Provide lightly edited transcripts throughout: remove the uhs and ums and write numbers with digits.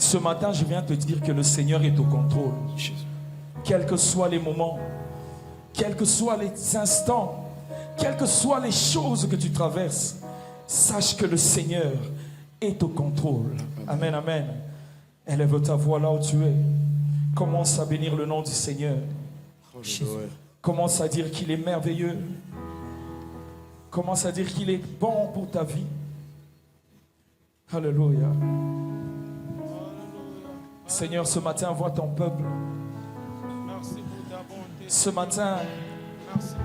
Ce matin, je viens te dire que le Seigneur est au contrôle. Quels que soient les moments, quels que soient les instants, quelles que soient les choses que tu traverses, sache que le Seigneur est au contrôle. Amen, amen. Élève ta voix là où tu es. Commence à bénir le nom du Seigneur. Commence à dire qu'il est merveilleux. Commence à dire qu'il est bon pour ta vie. Alléluia. Seigneur, ce matin, vois ton peuple. Ce matin,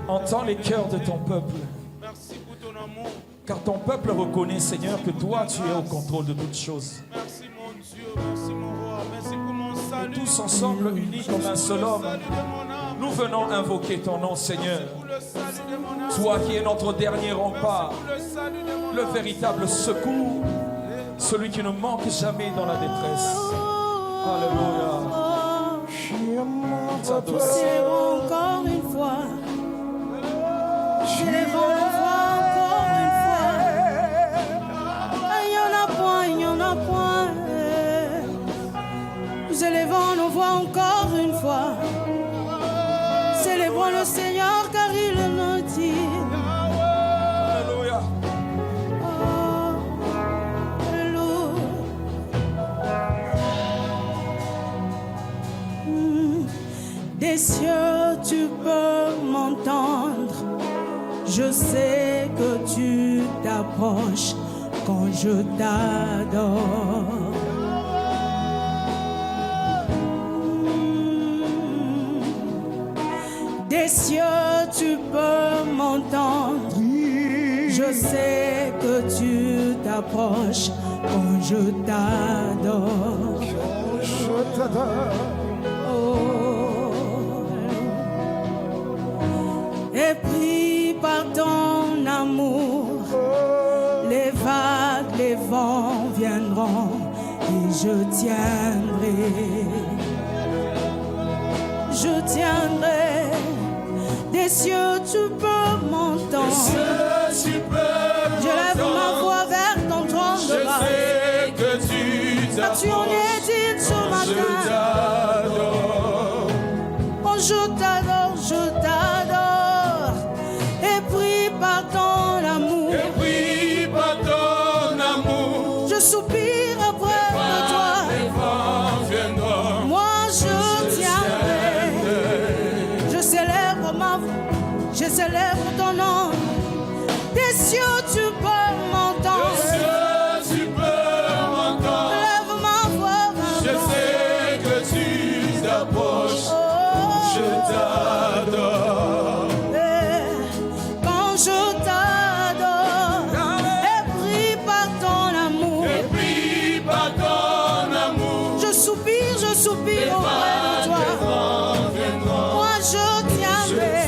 entends les cœurs de ton peuple. Merci pour ton amour. Car ton peuple reconnaît, Seigneur, que toi, tu es au contrôle de toutes choses. Merci mon Dieu, merci mon roi. Merci pour mon salut. Et tous ensemble, unis comme un seul homme, nous venons invoquer ton nom, Seigneur. Toi qui es notre dernier rempart, le véritable secours, celui qui ne manque jamais dans la détresse. Alléluia. Célébrons encore une fois. Célébrons nos voix encore une fois. Il n'y en a point, il n'y en a point. Nous élevons nos voix encore une fois. Célébrons le Seigneur car il nous dit. Alléluia. Des cieux, tu peux m'entendre. Je sais que tu t'approches quand je t'adore. Des cieux, tu peux m'entendre. Je sais que tu t'approches quand je t'adore. Je t'adore. Et pris par ton amour, les vagues, les vents viendront et je tiendrai. Je tiendrai. Des cieux, tu peux m'entendre. Je lève ma voix vers ton trône de grâce. Je sais que tu t'approches. Tu en es dit ce matin. Je t'adore. Oh, je t'adore, je t'adore. Et pris par ton amour. Et pris par ton amour. Je soupire auprès de toi. Les vents viendront. Moi, je tiendrai. Je célèbre ma voix. Je célèbre ton nom. Des cieux, tu peux m'entendre. Des cieux, tu peux m'entendre. Lève ma voix vers Je toi. sais que tu t'approches. Oh, Je t'adore. quand je t'adore, et pris par ton amour, Et pris par ton amour. je soupire auprès de toi. Les vents viendront. Moi je tiendrai,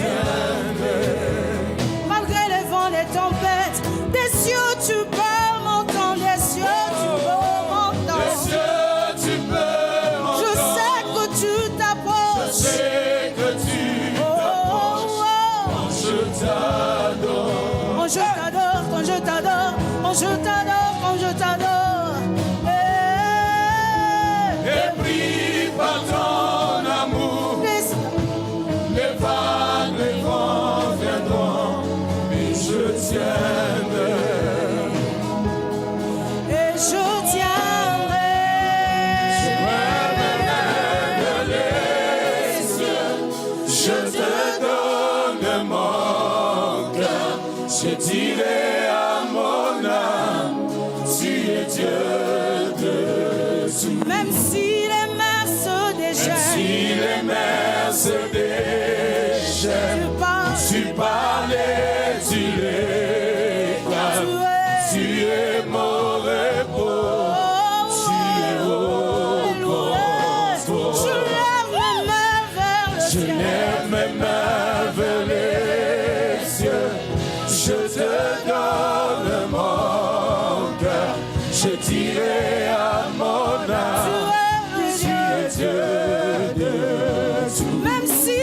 malgré les vents, les tempêtes. Des cieux tu peux m'entendre, des cieux tu peux m'entendre. Des cieux, tu peux m'entendre. Je sais que tu Je t'approches. sais que tu Oh, t'approches. oh, Je t'adore. oh. Quand je t'adore, quand je t'adore, quand je t'adore, quand je t'adore. Et pris par ton amour. Les vagues, les vents viendront. Et je tiendrai. Et je tiendrai. Je te donne mon cœur. Je dirai à mon âme, tu es Dieu de tout. Même si les mers se déchaînent, Si les mers se déchaînent, tu parlais, tu les calmes. Tu es mon repos, tu es au confort. je lève mes mains vers le Je ciel. lève mes mains vers les cieux. Je te donne mon cœur. Je dirai à mon âme, tu es Dieu de tout. Même si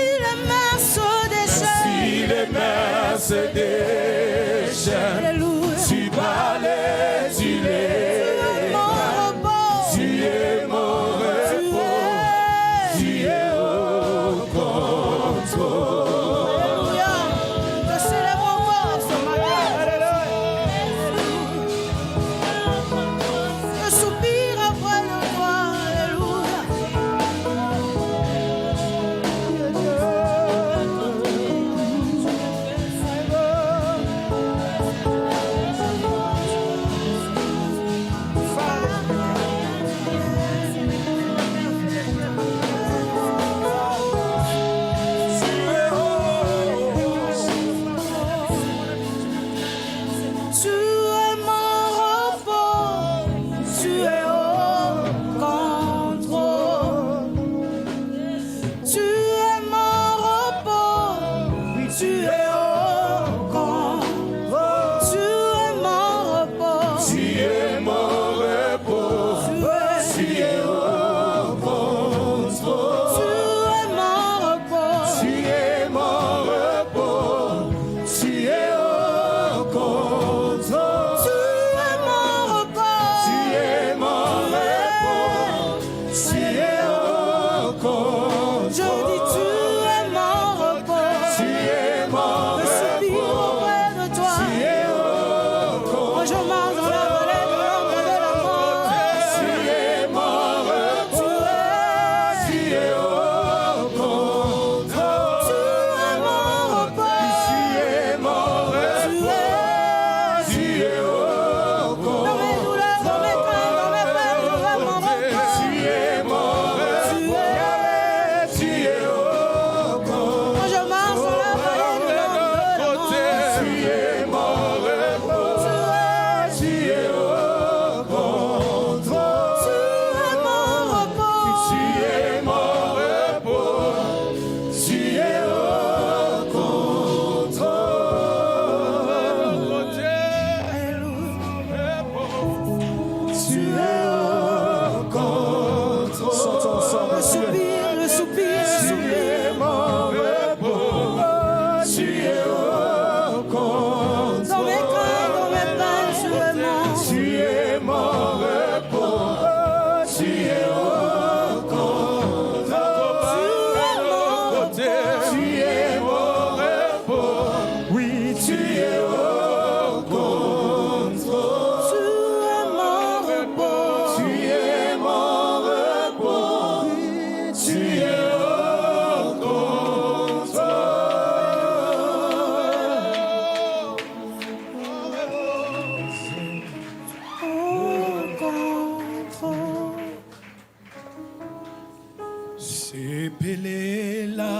Sepelela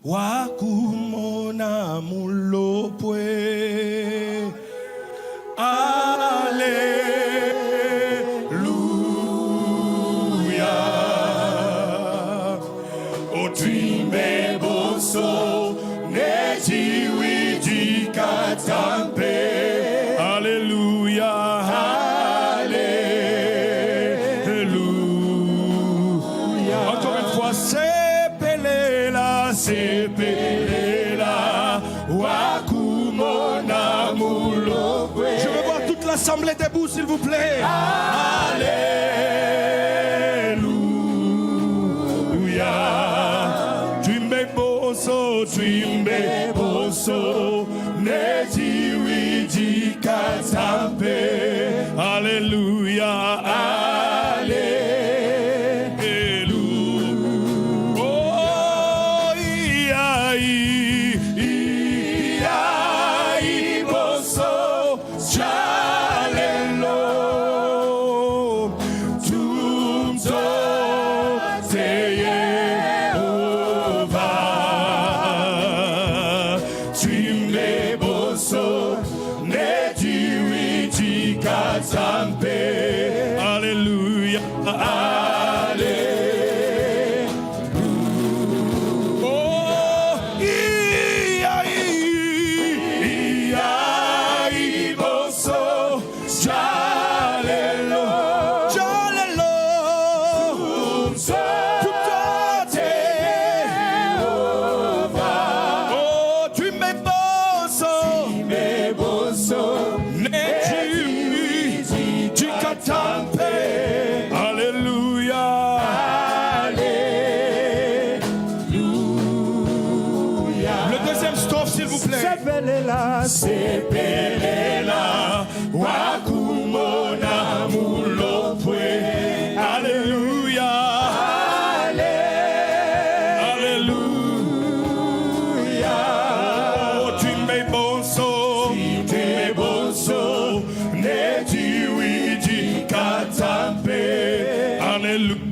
wakumona mulopwe. Alléluia. Otwime boso netiwi dikatampe. Alléluia. Sepelela wakumona mulopwe. Je veux voir toute l'assemblée debout, s'il vous plaît. Alléluia. Twimbe boso, netiwi dikatampe. Alléluia. Sepelela wakumona mulopwe. Alléluia. Alléluia. Oh, twimbe boso netiwi dikatampe. Alléluia.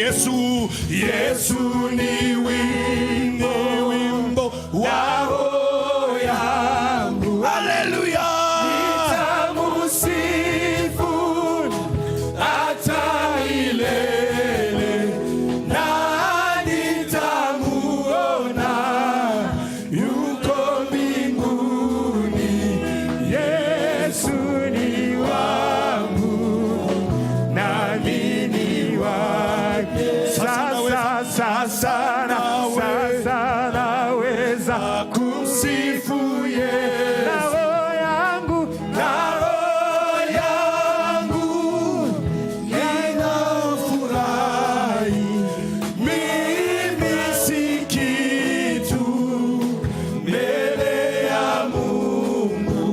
Yesu, Yesu ni wimbo wa roho yangu. Haleluya. Nitamusifu hata milele na nitamuona yuko mbinguni. Yesu ni wangu nami ni wake. Sasa naweza kumsifu Yesu. Na roho yangu inafurahi. Mimi si kitu mbele ya Mungu,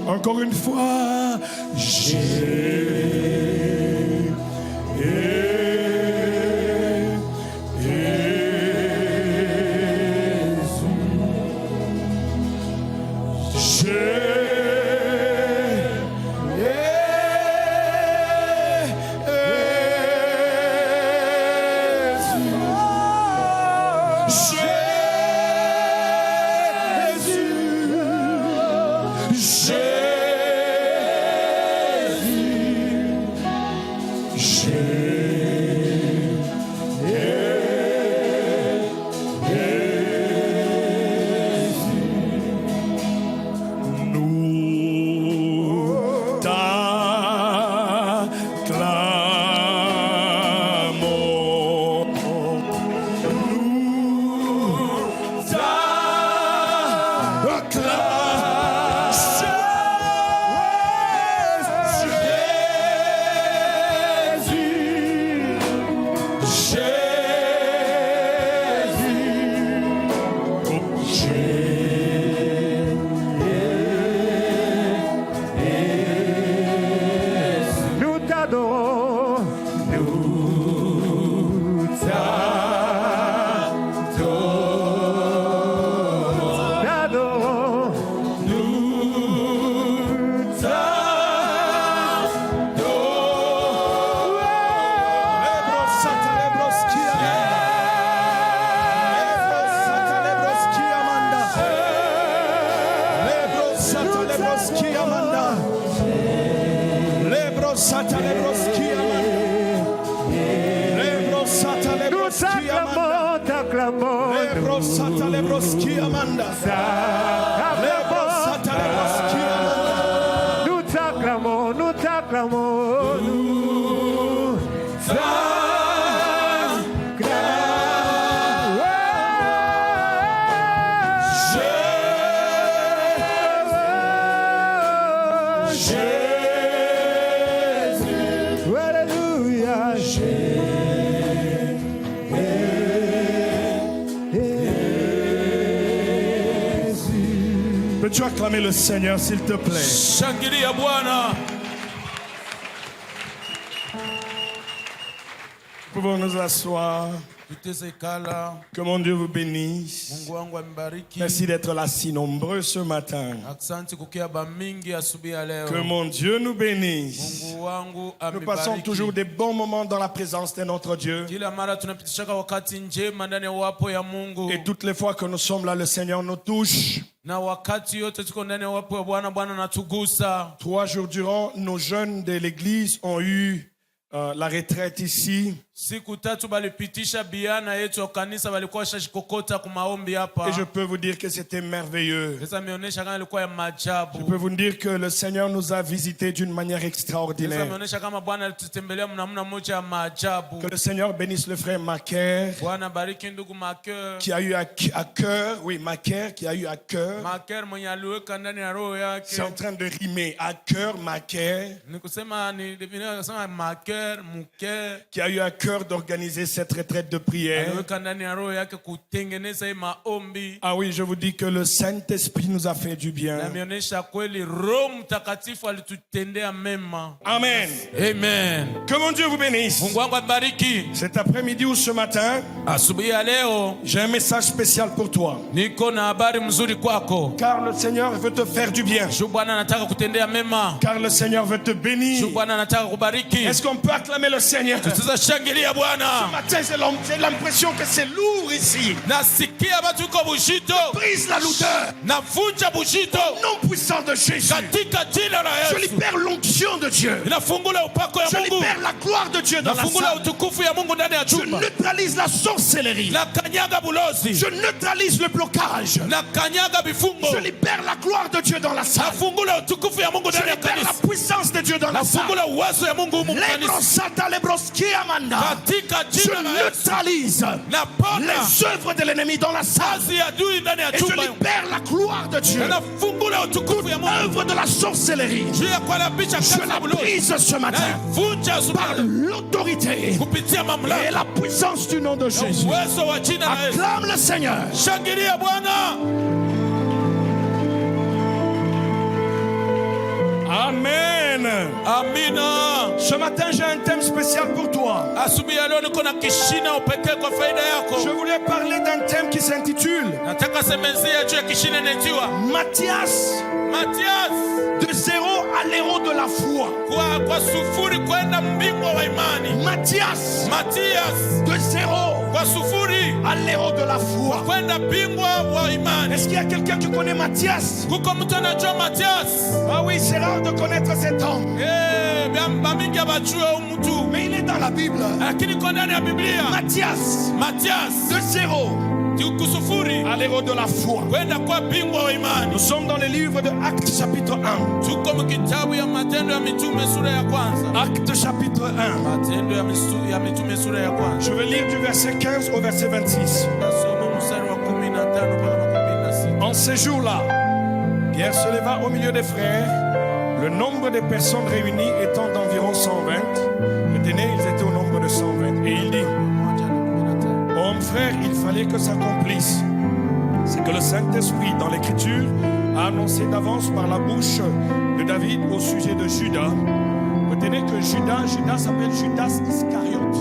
encore une fois, Peux-tu acclamer le Seigneur, s'il te plaît? Shangilia Bwana. Pouvons nous asseoir. Que mon Dieu vous bénisse. Merci d'être là si nombreux ce matin. Que mon Dieu nous bénisse. Nous passons toujours des bons moments dans la présence de notre Dieu. Et toutes les fois que nous sommes là, le Seigneur nous touche. 3 jours durant, nos jeunes de l'église ont eu la retraite ici. Siku tatu balipitisha biana yetu ya kanisa balikuwa shashikokota ku maombi hapa. Et je peux vous dire que c'était merveilleux. Sasa ameonyesha kama ilikuwa ya maajabu. Je peux vous dire que le Seigneur nous a visités d'une manière extraordinaire. Sasa ameonyesha kama Bwana alitutembelea namna moja ya maajabu. Que le Seigneur bénisse le frère Macaire. Bwana bariki ndugu Macaire. Qui a eu à cœur, oui, Macaire qui a eu à cœur. Macaire mwenye aliweka ndani ya roho yake. C'est en train de rimer à cœur Macaire. Nikusema ni definir kusema Macaire, Mucaire. Qui a eu à cœur d'organiser cette retraite de prière. Ah oui, je vous dis que le Saint-Esprit nous a fait du bien. Amen. Amen. Que mon Dieu vous bénisse. Cet après-midi ou ce matin, j'ai un message spécial pour toi. Car le Seigneur veut te faire du bien. Car le Seigneur veut te bénir. Est-ce qu'on peut acclamer le Seigneur? Ce matin, j'ai l'impression que c'est lourd ici. Brise la lourdeur. Au nom puissant de Jésus. Je libère l'onction de Dieu. Je libère la gloire de Dieu dans la salle. Je neutralise la sorcellerie. Je neutralise le blocage. Je libère la gloire de Dieu dans la salle. Je libère la puissance de Dieu dans la salle. Je neutralise les œuvres de l'ennemi dans la salle. Et je libère la gloire de Dieu. Toute œuvre de la sorcellerie, je la brise ce matin par l'autorité et la puissance du nom de Jésus. Acclame le Seigneur. Amen. Amina. Ce matin, j'ai un thème spécial pour toi. Je voulais parler d'un thème qui s'intitule Matthias, de zéro à l'héros de la foi. Matthias, de zéro à l'héros de la foi. Est-ce qu'il y a quelqu'un qui connaît Matthias? Ah oui, c'est rare de connaître cet homme. Mais il est dans la Bible. Matthias, de zéro à l'héros de la foi. Nous sommes dans le livre de Actes chapitre 1. Actes chapitre 1. Je vais lire du verset 15 au verset 26. En ces jours-là, Pierre se leva au milieu des frères. Le nombre de personnes réunies étant d'environ 120. Retenez, ils étaient au nombre de 120. Et il dit: Hommes frères, il fallait que s'accomplisse ce que le Saint-Esprit dans l'Écriture a annoncé d'avance par la bouche de David au sujet de Judas. Retenez que Judas s'appelle Judas Iscariote.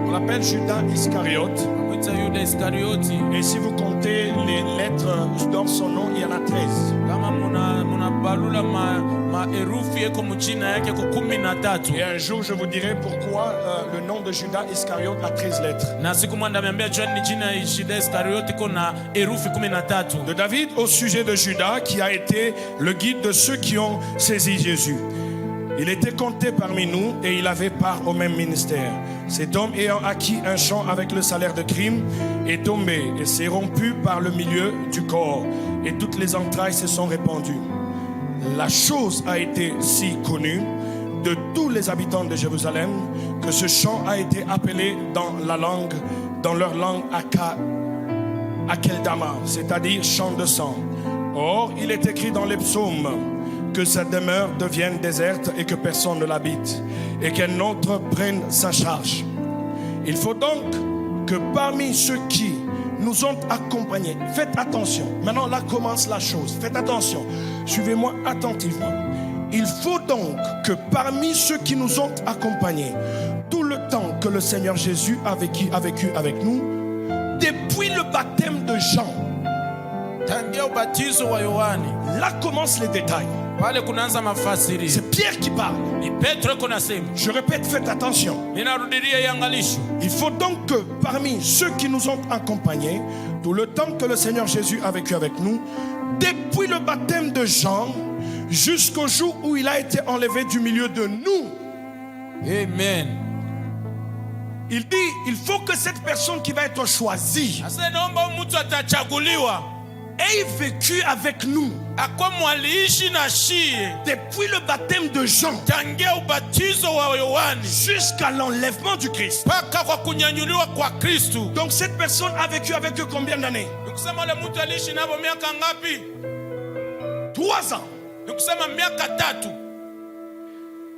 On l'appelle Judas Iscariote. Et si vous comptez les lettres dans son nom, il y en a 13. Et un jour, je vous dirai pourquoi le nom de Judas Iscariote a 13 lettres. De David au sujet de Judas, qui a été le guide de ceux qui ont saisi Jésus. Il était compté parmi nous et il avait part au même ministère. Cet homme ayant acquis un champ avec le salaire de crime est tombé et s'est rompu par le milieu du corps et toutes les entrailles se sont répandues. La chose a été si connue de tous les habitants de Jérusalem que ce champ a été appelé dans leur langue Akeldama, c'est-à-dire champ de sang. Or, il est écrit dans les psaumes que sa demeure devienne déserte et que personne ne l'habite, et qu'un autre prenne sa charge. Il faut donc que parmi ceux qui nous ont accompagnés, faites attention, maintenant là commence la chose, faites attention, suivez-moi attentivement. Il faut donc que parmi ceux qui nous ont accompagnés, tout le temps que le Seigneur Jésus a vécu avec nous, depuis le baptême de Jean, là commencent les détails. C'est Pierre qui parle. Je répète, faites attention. Il faut donc que parmi ceux qui nous ont accompagnés, tout le temps que le Seigneur Jésus a vécu avec nous, depuis le baptême de Jean jusqu'au jour où il a été enlevé du milieu de nous, Amen. Il dit, il faut que cette personne qui va être choisie Asa naomba mtu atachaguliwa ait vécu avec nous akome aliishi na shie depuis le baptême de Jean tangia ubatizo wa Yohani jusqu'à l'enlèvement du Christ. mpaka kwa kunyanyuliwa kwa Kristu. Donc cette personne a vécu avec eux combien d'années? Nikusema ule mtu aliishi nabo miaka ngapi? 3 ans. Nikusema miaka 3.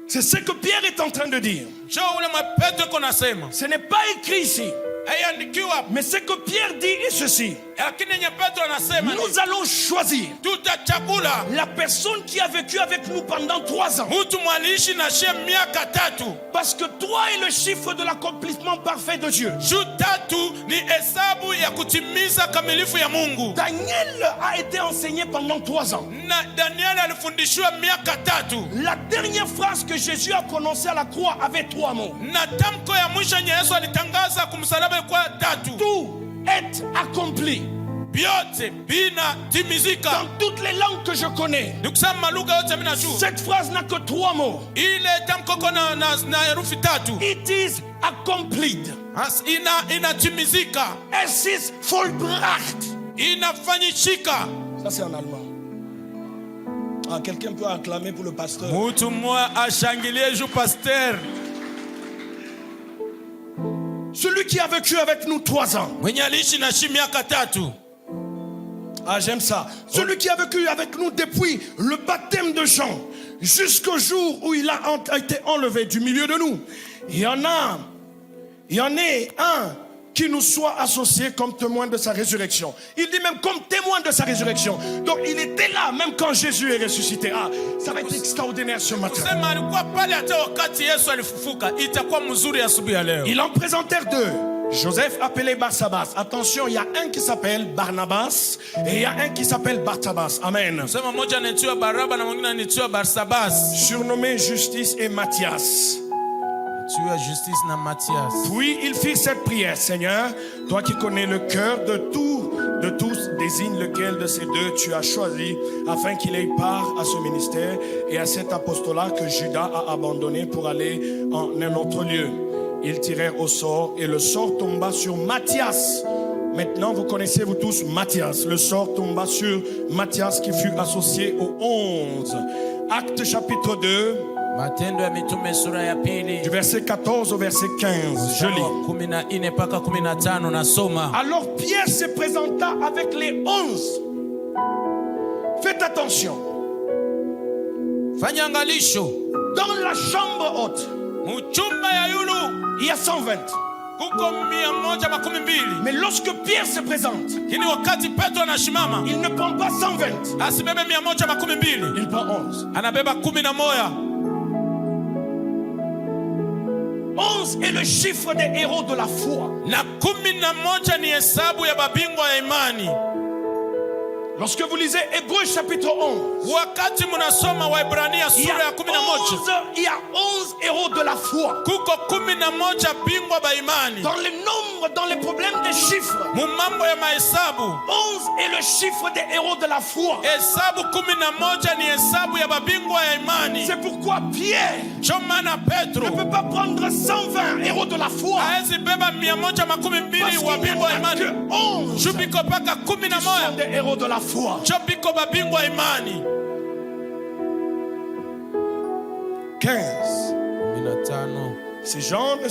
C'est ce que Pierre est en train de dire. Jo ule Petro konasema. Ce n'est pas écrit ici. Haiandikiwa. Mais ce que Pierre dit est ceci. Lakini nye Petro anasema Nous allons choisir tutachagula la personne qui a vécu avec nous pendant 3 ans. mtu mwaliishi na shie miaka 3. Parce que 3 est le chiffre de l'accomplissement parfait de Dieu. Juu 3 ni hesabu ya kutimiza kamilifu ya Mungu. Daniel a été enseigné pendant 3 ans. Na Daniel alifundishiwa miaka 3. La dernière phrase que Jésus a prononcée à la croix avait 3 mots. Na tamko ya mwisho nye Yesu alitangaza kumsalaba kwa 3. Tout est accompli. Byote bina timizika. Dans toutes les langues que je connais, Nikusema lugha yote mimi najua. cette phrase n'a que 3 mots. Ile tamko kona na herufi 3. It is accomplished. Inatimizika. Es ist vollbracht. Inafanyishika. Ça c'est en allemand. Ah, quelqu'un peut acclamer pour le pasteur. Mtu mmoja ashangilie juu pasteur. Celui qui a vécu avec nous 3 ans. Mwenye aliishi na shi miaka 3. Ah, j'aime ça. Celui qui a vécu avec nous depuis le baptême de Jean jusqu'au jour où il a été enlevé du milieu de nous. Il y en a un qui nous soit associé comme témoin de sa résurrection. Il dit même comme témoin de sa résurrection. Donc il était là même quand Jésus est ressuscité. Ah, ça va être extraordinaire ce matin. Sema alikuwa pale hata wakati Yesu alifufuka. Itakuwa mzuri asubuhi ya leo. Ils en présentèrent 2. Joseph appelé Barsabas. Attention, il y a un qui s'appelle Barnabas et il y a un qui s'appelle Bartabas. Amen. Sema moja anaitwa Baraba na mwingine anaitwa Barsabas. Surnommé Justice et Matthias. Tu as Justice na Matthias. Puis il fit cette prière. Seigneur, toi qui connais le cœur de tous, désigne lequel de ces 2 tu as choisi afin qu'il ait part à ce ministère et à cet apostolat que Judas a abandonné pour aller en un autre lieu. Ils tirèrent au sort et le sort tomba sur Matthias. Maintenant, vous connaissez vous tous Matthias. Le sort tomba sur Matthias qui fut associé aux 11. Acte chapitre 2. Matendo ya mitume sura ya pili. Du verset 14 au verset 15. Je lis. 14 mpaka 15 nasoma. Alors Pierre se présenta avec les 11. Faites attention. Fanya angalisho. Dans la chambre haute, Muchumba ya yulu il y a 120. kuko 112. Mais lorsque Pierre se présente, Kini wakati Petro anashimama, il ne prend pas 120. asibebe 112. Il prend 11. Anabeba 11. 11 est le chiffre des héros de la foi. Na 11 ni hesabu ya babingwa ya imani. Lorsque vous lisez Hébreux chapitre 11, Wakati munasoma Waebrania il y sura ya a 11, 11 héros de la foi. kuko 11 bingwa ba imani. Dans les nombres, dans les problèmes des chiffres, Mumambo ya mahesabu, 11 est le chiffre des héros de la foi. hesabu 11 ni hesabu ya babingwa ya imani. C'est pourquoi Pierre Chomana Petro ne peut pas prendre 120 héros de la foi. haezi beba 112 Parce wa qu'il n'y bingwa ya en a que imani. 11 Jubiko paka qui sont 11. des héros de la foi. Chobiko babingwa ya imani. 15. 15. Ces gens ne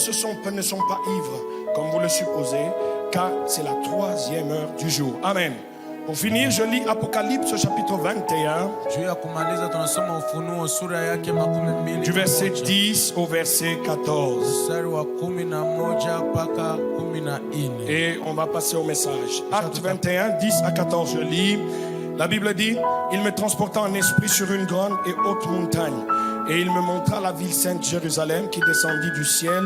sont pas ivres, comme vous le supposez, car c'est la 3e heure du jour. Amen. Pour finir, je lis Apocalypse chapitre 21, Juu ya kumaliza tunasoma Ufunuo sura yake 12. du verset 10 au verset 14. Mstari wa 11 mpaka 14. Et on va passer au message. Acte 21, 10 à 14, je lis. La Bible dit, il me transporta en esprit sur une grande et haute montagne. Et il me montra la ville sainte Jérusalem qui descendit du ciel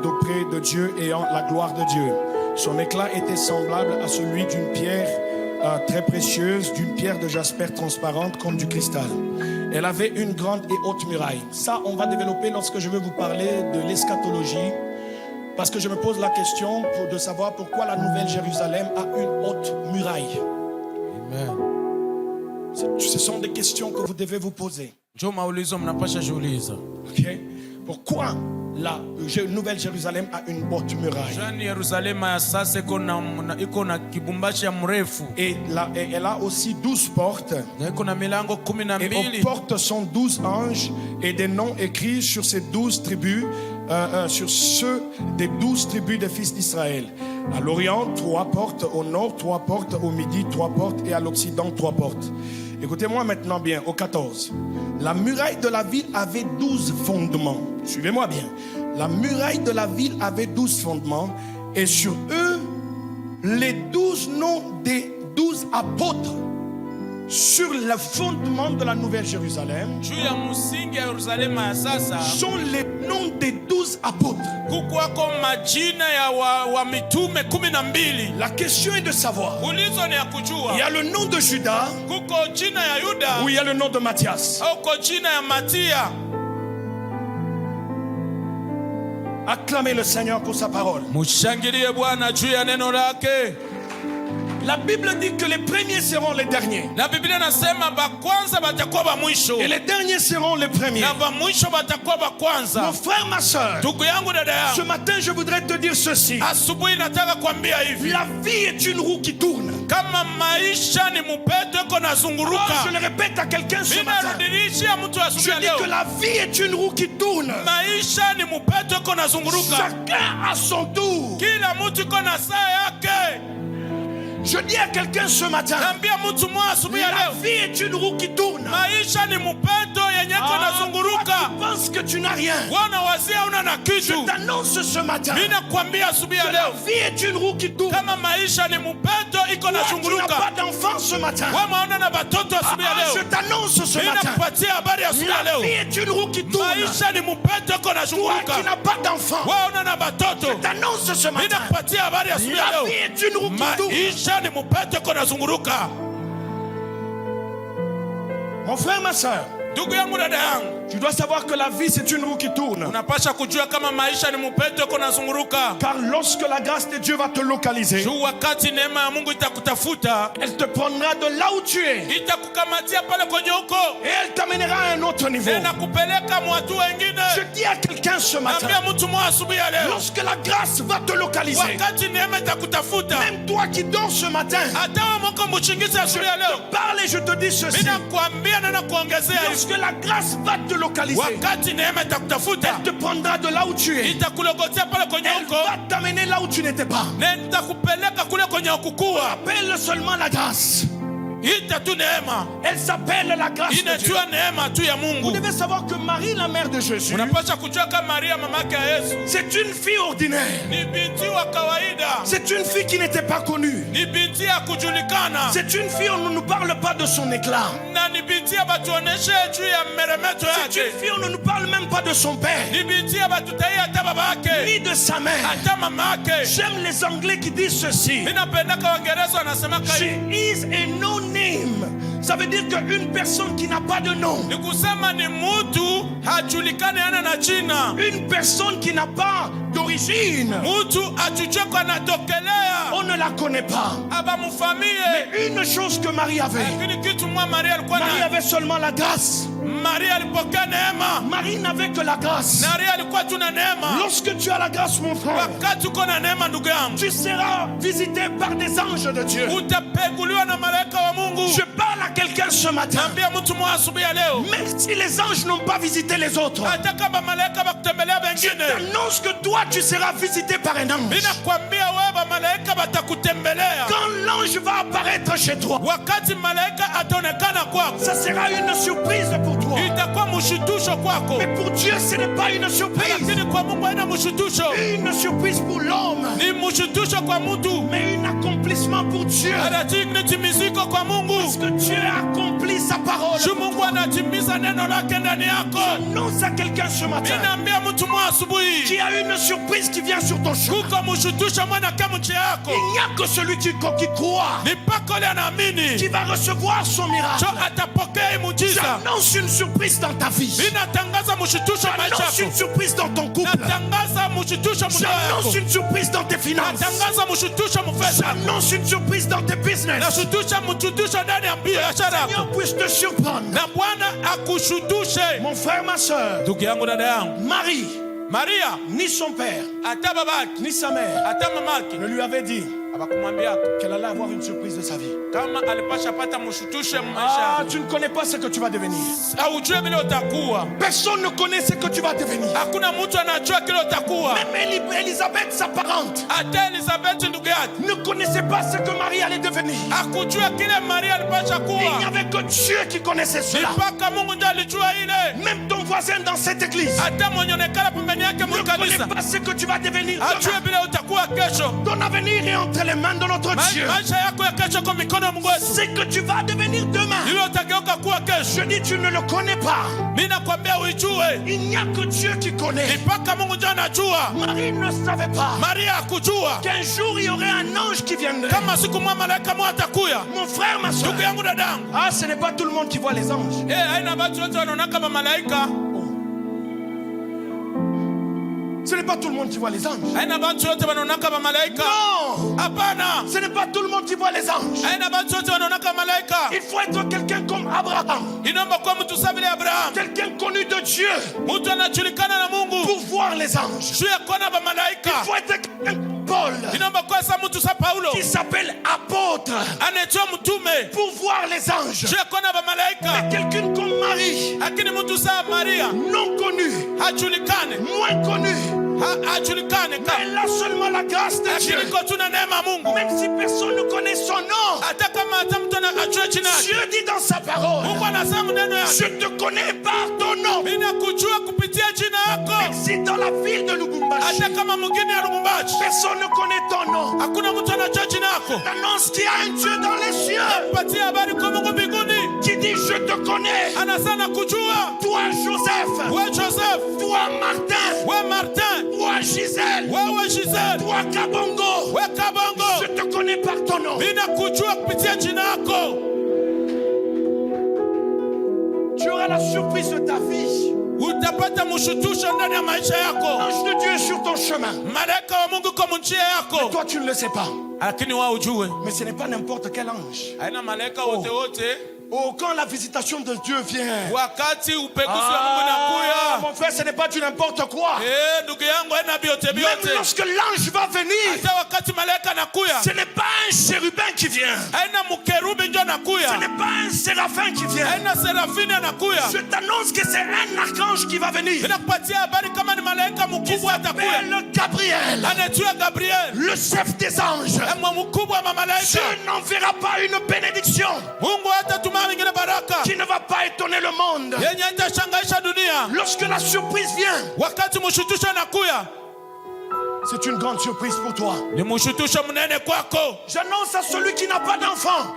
d'auprès de Dieu ayant la gloire de Dieu. Son éclat était semblable à celui d'une pierre très précieuse, d'une pierre de jasper transparente comme du cristal. Elle avait une grande et haute muraille. Ça, on va développer lorsque je vais vous parler de l'eschatologie. Parce que je me pose la question de savoir pourquoi la nouvelle Jérusalem a une haute muraille. Amen. Ce sont des questions que vous devez vous poser. Njoo maulizo mnapasha jiuliza. Okay? Pourquoi la Nouvelle Jérusalem a une haute muraille? Jani Yerusalema ya sasa iko na kibumbashi ya mrefu. Et elle a aussi 12 portes. Na iko na milango Et 12. aux portes sont 12 anges et des noms écrits sur ces 12 tribus, sur ceux des 12 tribus des fils d'Israël. À l'Orient, 3 portes, au nord, 3 portes, au midi, 3 portes et à l'Occident, 3 portes. Écoutez-moi maintenant bien, au 14. La muraille de la ville avait 12 fondements. Suivez-moi bien. La muraille de la ville avait 12 fondements et sur eux, les 12 noms des 12 apôtres. Sur le fondement de la Nouvelle Jérusalem Juu ya musingi ya Yerusalema ya sasa sont les noms des 12 apôtres. kukwako majina ya wa mitume 12. La question est de savoir, Ulizo ni ya il y kujua a le nom de Judas kuko jina ya Yuda ou il y a le nom de Matthias. au ko jina ya Matia. Acclamez le Seigneur pour sa parole. Mushangilie Bwana juu ya neno lake. La Bible dit que les premiers seront les derniers Na Biblia nasema ba kwanza batakuwa ba mwisho et les derniers seront les premiers. na ba mwisho batakuwa ba Mon kwanza. frère, ma soeur, Ndugu yangu, dada ce yangu, matin je voudrais te dire ceci. asubuhi nataka kuambia hivi, La vie est une roue qui tourne. kama maisha ni mupeto iko Oh, nazunguruka. je le répète à quelqu'un ce matin. Ninarudilishia mtu Je asubuhi dis que leo, la vie est une roue qui tourne. maisha ni mupeto iko nazunguruka. Chacun à son tour. Kila mtu iko na saa yake. Je dis à quelqu'un ce matin, Naambia mtu mmoja asubuhi ya la leo, vie est une roue qui tourne. maisha ni mupeto yenye iko Toi, nazunguruka. tu penses que tu n'as rien. Wana wazia una na Je kitu. t'annonce ce matin, Mimi nakwambia asubuhi ya la leo, vie est une roue qui tourne. kama maisha ni mupeto iko Toi, tu n'as nazunguruka. pas d'enfant ce matin. Wewe unaona na batoto asubuhi ya Je leo. t'annonce ce Mimi matin, nakupatia habari asubuhi ya la vie leo. est une roue qui tourne. Maisha ni mupeto iko Toi nazunguruka. qui n'as pas d'enfant, Wewe una na batoto. je t'annonce ce Mimi matin, nakupatia habari asubuhi ya la leo. vie est une roue qui tourne. Maisha ni mupeto iko nazunguruka. Mon frère, ma soeur, Ndugu yangu, dada yangu, tu dois savoir que la vie c'est une roue qui tourne. unapasha kujua kama maisha ni mupeto iko nazunguruka. Car lorsque la grâce de Dieu va te localiser, Juu wakati neema ya Mungu itakutafuta, elle te prendra de là où tu es itakukamatia pale kwenye uko, et elle t'amènera à un autre niveau. na kupeleka watu wengine. Je dis à quelqu'un ce matin, Naambia mtu mmoja asubuhi ya leo, lorsque la grâce va te localiser, wakati neema itakutafuta, même toi qui dors ce matin, hata wewe mko mchingizi asubuhi ya leo, parle et je te dis ceci. mimi nakwambia na nakuongezea hivi, Lorsque la grâce va te localiser, wakati neema itakutafuta, elle te prendra de là où tu es. itakulogotea pale kwenye Elle uko, va t'amener là où tu n'étais pas. na nitakupeleka kule kwenye ukukua. Appelle seulement la grâce. Ita tu neema, Elle s'appelle la grâce de Dieu. inajua neema tu ya Vous Mungu. devez savoir que Marie, la mère de Jésus, Unapaswa kujua kama Maria mamake ya Yesu c'est une fille ordinaire. ni binti wa kawaida, C'est une fille qui n'était pas connue. ni binti ya kujulikana, C'est une fille, on ne nous parle pas de son éclat. na ni binti ya batuoneshe juu ya meremeto C'est une yake, fille, on ne nous parle même pas de son père, ni binti ya batutai hata baba ni yake de sa mère. hata mama yake. J'aime les Anglais qui disent ceci. Mimi napendaka Waingereza wanasemaka She hivi, is a no name. Ça veut dire qu'une personne qui n'a pas de nom, ni kusema ni mutu hajulikane ana na jina, une personne qui n'a pas d'origine, mutu ajujue kwa natokelea, on ne la connaît pas. abamufamie. Mais une chose que Marie avait, Lakini kitu mwa Maria alikuwa Marie na, avait seulement la grâce. Maria alipokea neema. Marie n'avait que la grâce. Maria alikuwa tu na neema. Lorsque tu as la grâce, mon frère, Wakati uko na neema, ndugu yangu, tu seras visité par des anges de Dieu. utapeguliwa na malaika wa Mungu. Je parle à quelqu'un ce matin. Naambia mtu mmoja asubuhi ya leo, Même si les anges n'ont pas visité les autres, hata kama malaika bakutembelea wengine, j'annonce que toi tu seras visité par un ange. ninakwambia wewe malaika batakutembelea. Quand l'ange va apparaître chez toi, Wakati malaika ataonekana kwako, ça sera une surprise pour toi. itakuwa mshutusho kwako. Mais pour Dieu, ce n'est pas une surprise. Lakini kwa Mungu haina mshutusho, Une surprise pour l'homme, ni mshutusho kwa mtu, mais un accomplissement pour Dieu. lakini ni timiziko kwa Mungu. Parce que Dieu accomplit sa parole. Juu Mungu anatimiza neno lake ndani yako. J'annonce à quelqu'un ce matin Ninaambia mtu mmoja asubuhi, qui a une surprise qui vient sur ton chemin. kuko mshutusho mwana kama nchi yako. Il n'y a que celui qui croit Ni mpaka yule anaamini qui va recevoir son miracle. cho atapokea muujiza. J'annonce une surprise dans ta vie. J'annonce une surprise dans ton couple. J'annonce une surprise dans tes finances. J'annonce une surprise dans tes business. Seigneur puisse te surprendre. Mon frère, ma soeur, Maria, ni son père, ni sa mère ne lui avait dit qu'elle allait avoir une surprise de sa vie. Ah, tu ne connais pas ce que tu vas devenir. Personne ne connaît ce que tu vas devenir. Même Élisabeth, sa parente, ne connaissait pas ce que Marie allait devenir. Il n'y avait que Dieu qui connaissait cela. Même ton voisin dans cette église ne connaît pas ce que tu vas devenir demain. Ton avenir est entre les mains de notre Dieu. Ce que tu vas devenir demain, je dis tu ne le connais pas. Il n'y a que Dieu qui connaît. Marie ne savait pas qu'un jour il y aurait un ange qui viendrait. Mon frère, ma soeur, ah, ce n'est pas tout le monde qui voit les anges. Ce n'est pas tout le monde qui voit les anges. Non, ce n'est pas tout le monde qui voit les anges. Il faut être quelqu'un comme Abraham, quelqu'un connu de Dieu pour voir les anges. Il faut être quelqu'un comme Paul, qui s'appelle apôtre, pour voir les anges. Mais quelqu'un comme Marie, non connu, moins connu, mais elle a seulement la grâce de Dieu. Même si personne ne connaît son nom, Dieu dit dans sa parole, je te connais par ton nom. Même si dans la ville de Lubumbashi, personne ne connaît ton nom, t'annonce qu'il y a un Dieu dans les cieux qui dit je te connais. Toi Joseph, toi Martin, toi Gisèle, toi Kabongo, je te connais par ton nom. Tu auras la surprise de ta vie. L'ange de Dieu est sur ton chemin. Mais toi tu ne le sais pas. Mais ce n'est pas n'importe quel ange. Oh, quand la visitation de Dieu vient, mon frère, ce n'est pas du n'importe quoi. Même lorsque l'ange va venir, ce n'est pas un chérubin qui vient, ce n'est pas un séraphin qui vient. Je t'annonce que c'est un archange qui va venir, qui s'appelle Gabriel, le chef des anges. Dieu n'enverra pas une bénédiction qui ne va pas étonner le monde. Lorsque la surprise vient, c'est une grande surprise pour toi. J'annonce à celui qui n'a pas d'enfant,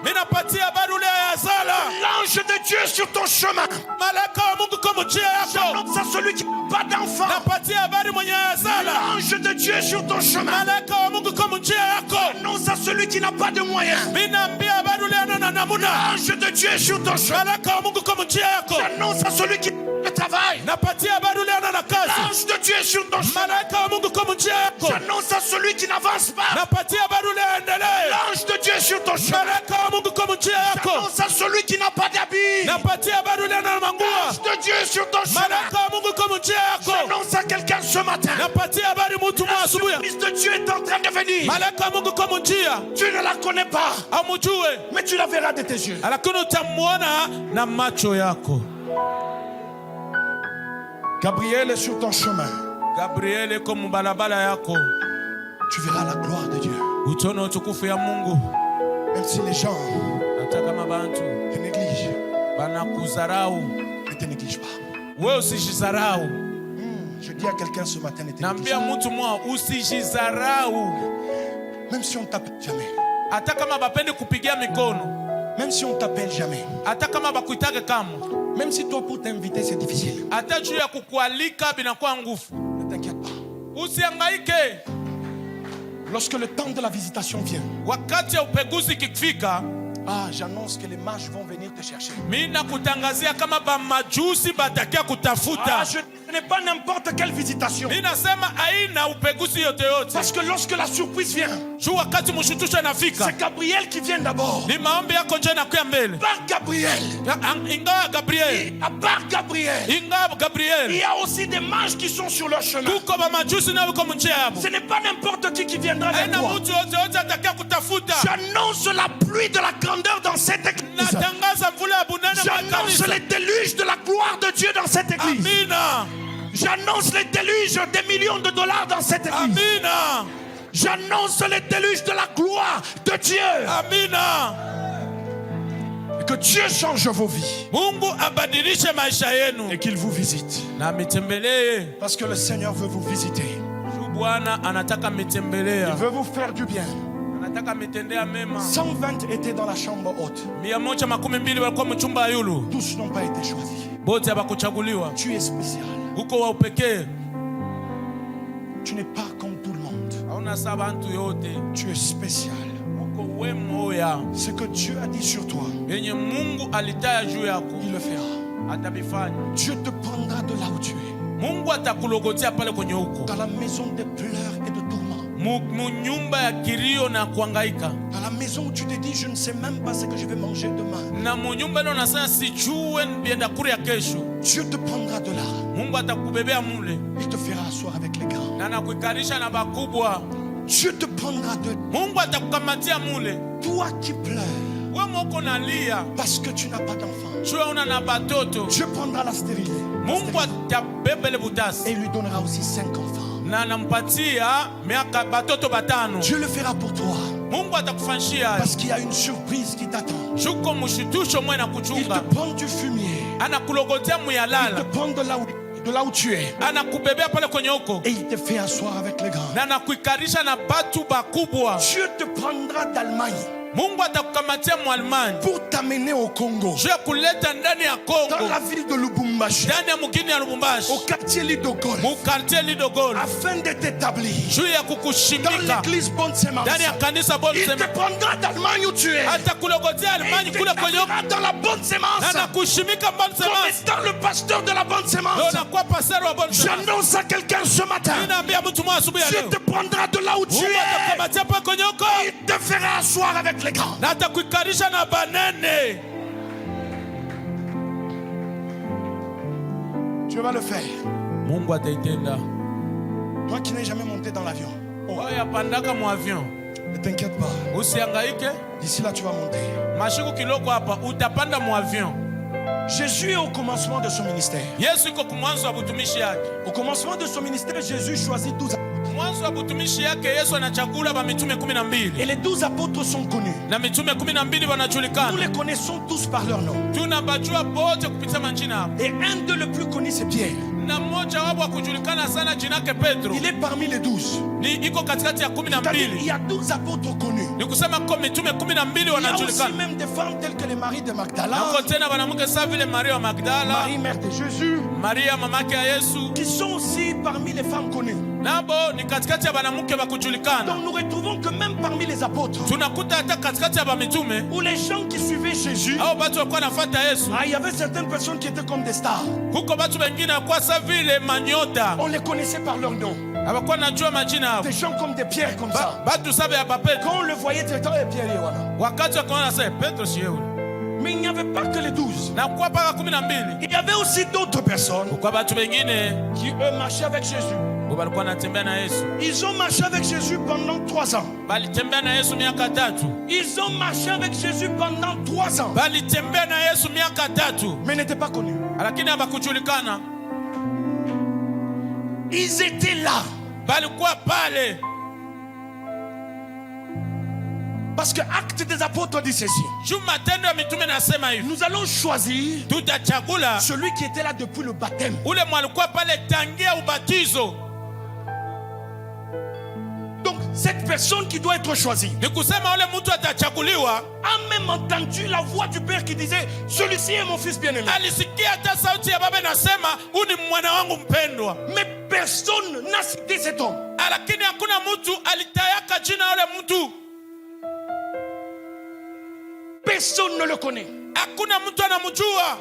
l'ange de Dieu sur ton chemin. J'annonce à celui qui n'a pas d'enfant, l'ange de Dieu sur ton chemin. J'annonce à celui qui n'a pas de moyens, l'ange de Dieu sur ton chemin. J'annonce à celui qui n'a pas de travail, l'ange de Dieu sur ton chemin. J'annonce à celui qui n'avance pas, l'ange de Dieu sur ton chemin. J'annonce à celui qui n'a pas d'habit, l'ange de Dieu sur ton chemin. J'annonce à quelqu'un ce matin, la surprise de Dieu est en train de venir. Tu ne la connais pas, mais tu la verras de tes yeux. Gabriel est sur ton chemin. Tu verras la gloire de Dieu. Même si les gens te négligent, ne te néglige pas. Je dis à quelqu'un ce matin, ne te néglige pas. Même si on t'appelle jamais, même si on t'appelle jamais, même si toi pour t'inviter c'est difficile, ne t'inquiète pas. Lorsque le temps de la visitation vient, Ah, j'annonce que les mages vont venir te chercher. Mina kutangazia kama ba majusi batakia kutafuta. Ah, je n'ai pas n'importe quelle visitation. Mina sema aina upegusi yote yote. Parce que lorsque la surprise vient, Juu wakati mshutusho inafika. c'est Gabriel qui vient d'abord. Ni maombi yako nje na kuya mbele. Par Gabriel. Ingawa Gabriel. Et à part Gabriel, Ingawa il Gabriel. y a aussi des mages qui sont sur leur chemin. Kuko ba majusi na wiko mnjia hapo. Ce n'est pas n'importe qui viendra vers Aina toi. mtu yote yote atakia kutafuta. J'annonce la pluie de la grandeur dans cette église. Natangaza mvula ya bunene kwa J'annonce kanisa. les déluges de la gloire de Dieu dans cette église. Amina. J'annonce les déluges des millions de dollars dans cette église. Amina. J'annonce les déluges de la gloire de Dieu. Amina. Et que Dieu change vos vies. Mungu abadilishe maisha yenu. Et qu'il vous visite. Na mitembelee. Parce que le Seigneur veut vous visiter. Juu Bwana anataka Il mitembelea. veut vous faire du bien. Anataka mitendea mema. 120 étaient dans la chambre haute. 112 walikuwa mchumba ya yulu. Tous n'ont pas été choisis. Bote hawakuchaguliwa. Tu es spécial. Uko wa upekee. Tu n'es pas comme tout le monde. Hauna sawa bantu yote. Tu es spécial. Uko we moya. Ce que Dieu a dit sur toi, Yenye Mungu alitaya juu yako. il le fera. Atabifanya. Dieu te prendra de là où tu es. Mungu atakulogotea pale kwenye uko. Dans la maison de pleurs et de tourments. Mu nyumba ya kilio na kuhangaika. Dans la maison où tu te dis, je ne sais même pas ce que je vais manger demain. Na mu nyumba ile unasema sijue nienda kule ya kesho. Dieu te prendra de là. Mungu atakubebea mule. Il te fera asseoir avec les grands. Na nakuikarisha na bakubwa. Dieu te prendra de Mungu atakukamatia mule. toi qui pleures Wewe moko nalia. parce que tu n'as pas d'enfant. Juu una na batoto. Dieu prendra la stérilité. Mungu atabebele Et butasi. il lui donnera aussi 5 enfants. Na nampatia miaka batoto batano. Dieu le fera pour toi. Mungu atakufanyishia. Parce qu'il y a une surprise qui t'attend. Shuko mushitusho mwe na Il kuchunga. te prend du fumier. Anakulogotea Il te muyalala. prend de là où tu es. Anakubebea pale kwenye huko. Et il te fait asseoir avec les grands. Na nakuikarisha na batu bakubwa. Dieu te prendra d'Allemagne Mungu atakukamatia Mwalmani. pour t'amener au Congo. Je kuleta ndani ya Dans Kongo. la ville de Lubumbashi. Ndani ya mugini ya Lubumbashi. Au quartier Lidogol. Mu quartier Lidogol. Afin de t'établir. Juu ya Dans kukushimika. l'église Bonne Sémence. Ndani ya kanisa Bonne Il te Sémence. prendra d'Allemagne où tu es. Atakulogotea Et Alemani il kule kwenye huko. t'établira dans la Bonne Sémence. Na nakushimika Bonne Comme Sémence. étant le pasteur de la Bonne Leo Sémence. nakuwa pastor wa Bonne Sémence. J'annonce à quelqu'un ce matin. Ninaambia mtu mwa asubuhi ya Dieu leo. te prendra de là où tu Mungu es. atakukamatia pale kwenye huko. Il te fera asseoir avec les grands. Na atakuikarisha na banene. Dieu va le faire. Mungu ataitenda. Toi qui n'es jamais monté dans l'avion. Oh, Wewe yapandaka mu avion. ne t'inquiète pas. Usihangaike. D'ici là, tu vas monter. Mashiku kiloko hapa utapanda mu avion. Jésus est au commencement de son ministère. Yesu iko kumwanzo wa butumishi yake. Au commencement de son ministère, Jésus choisit 12 apôtres. Mwanzo wa butumishi yake Yesu anachagula ba mitume 12. Et les 12 apôtres sont connus. Na mitume 12 Nous wanajulikana. les connaissons tous par leur nom. Tunabajua bote kupitia majina hapo. Et un d'eux le plus connu, c'est Pierre. Na mmoja wapo wa kujulikana sana jina yake Petro. Il est parmi les 12. Ni iko katikati ya C'est-à-dire, il 12. y a 12 apôtres connus. Ni kusema kwa mitume 12 Il y a aussi wanajulikana. même des femmes telles que les maris de Magdala, Na uko tena wanamke sawa vile Maria wa Magdala, Marie mère de Jésus, Maria mamake ya Yesu. qui sont aussi parmi les femmes connues. Nabo ni katikati ya wanamke wa kujulikana. Donc nous retrouvons que même parmi les apôtres, Tunakuta hata katikati ya mitume ou les gens qui suivaient Jésus, au watu walikuwa nafuata Yesu. il y avait certaines personnes qui étaient comme des stars. Huko watu wengine kwa sawa vile manyota. On les connaissait par leur nom. Hawakuwa najua majina hapo. Des gens comme des pierres comme ça. Batu sabe ya Petro. Quand on le voyait, c'était Pierre et Yohana. Wakati wakaona sasa Petro si yule. Mais il n'y avait pas que les 12. Na kwa paka 12. Il y avait aussi d'autres personnes Kwa watu wengine qui, eux, marchaient avec Jésus. walikuwa wanatembea na Yesu. Ils ont marché avec Jésus pendant 3 ans. Balitembea na Yesu miaka 3. Ils ont marché avec Jésus pendant 3 ans. Balitembea na Yesu miaka 3. Mais n'étaient pas connus. Lakini hawakujulikana. Ils étaient là. Balikuwa pale. Parce que Actes des Apôtres dit ceci. Juu matendo ya mitume nasema hivi. Nous allons choisir Tutachagula celui qui était là depuis le baptême. ule mwalikuwa pale tangia ubatizo. Donc cette personne qui doit être choisie Ni kusema ule mtu atachaguliwa. a même entendu la voix du Père qui disait, celui-ci est mon fils bien-aimé. Alisikia hata sauti ya baba nasema huyu ni mwana wangu mpendwa. Mais personne n'a cité cet homme. Lakini hakuna mtu alitayaka jina ule mtu. Personne ne le connaît. Hakuna mtu anamjua.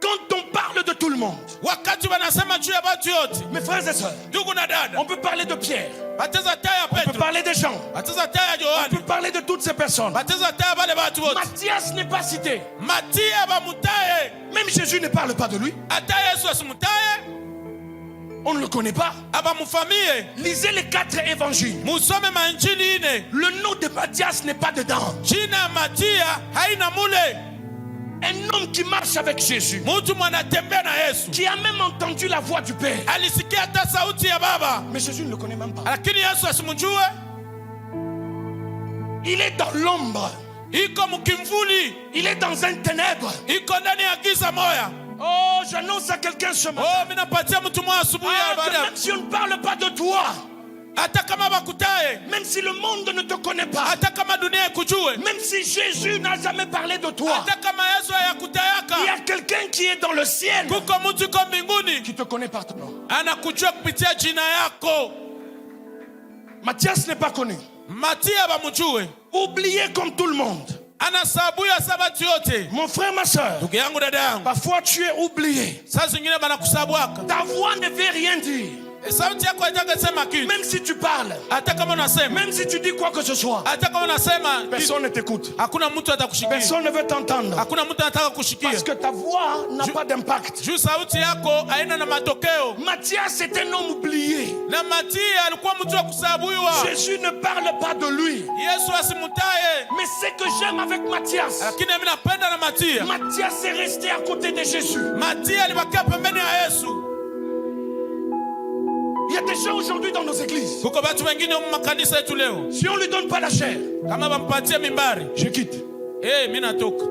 Quand on parle de tout le monde, Wakati wanasema juu ya watu yote. mes frères et sœurs, Ndugu na dada. on peut parler de Pierre, Bateza taya on peut Petro. parler de Jean, Bateza taya on Yohane. peut parler de toutes ces personnes. Bateza taya wale watu wote. Matthias n'est pas cité. Matia bamutaye. Même Jésus ne parle pas de lui. Ata Yesu asimutaye. On ne le connaît pas. Abamufamie. Lisez les 4 évangiles. Musome manjili ine. Le nom de Matthias n'est pas dedans. Jina Matia haina mule. Un homme qui marche avec Jésus, Mtu mwanatembea na Yesu. qui a même entendu la voix du Père. Alisikia hata sauti ya Baba. Mais Jésus ne le connaît même pas. Lakini Yesu asimjue. Il est dans l'ombre. Iko mkimvuli. Il est dans un ténèbre. Iko ndani ya giza moya. Oh, j'annonce à quelqu'un ce matin. Oh, minapatia mtu mmoja asubuhi ya Que baada. même si on ne parle pas de toi, Hata kama bakutaye. même si le monde ne te connaît pas, Hata kama dunia ikujue. même si Jésus n'a jamais parlé de toi, Hata kama Yesu hayakutayaka. il y a quelqu'un qui est dans le ciel Kuko mtu yuko mbinguni. qui te connaît par ton nom. Anakujua kupitia jina yako. Matthias n'est pas connu. Matia bamjue. Oublié comme tout le monde. Anasabu ya sabati yote. Mon frère, ma soeur, Ndugu yangu dada yangu. parfois tu es oublié. Saa zingine banakusabwaka. Ta voix ne veut rien dire. Sauti yako haitaka sema kitu. Même si tu parles, Hata kama unasema. même si tu dis quoi que ce soit, Hata kama unasema. personne ne t'écoute. Hakuna mtu atakushikia. Personne ne veut t'entendre. Hakuna mtu anataka kushikia. Parce que ta voix n'a pas d'impact. Juu sauti yako haina na matokeo. Matthias est un homme oublié. Na Matia alikuwa mtu wa kusabuiwa. Jésus ne parle pas de lui. Yesu asimutaye. Mais ce que j'aime avec Matthias, Lakini mimi napenda na Matia. Matthias est resté à côté de Jésus. Matia alibakia pembeni ya Yesu. Il y a des gens aujourd'hui dans nos églises. Kuko watu wengine mu makanisa yetu leo. Si on lui donne pas la chair, Kama bampatie mimbari. je quitte. Mimi natoka.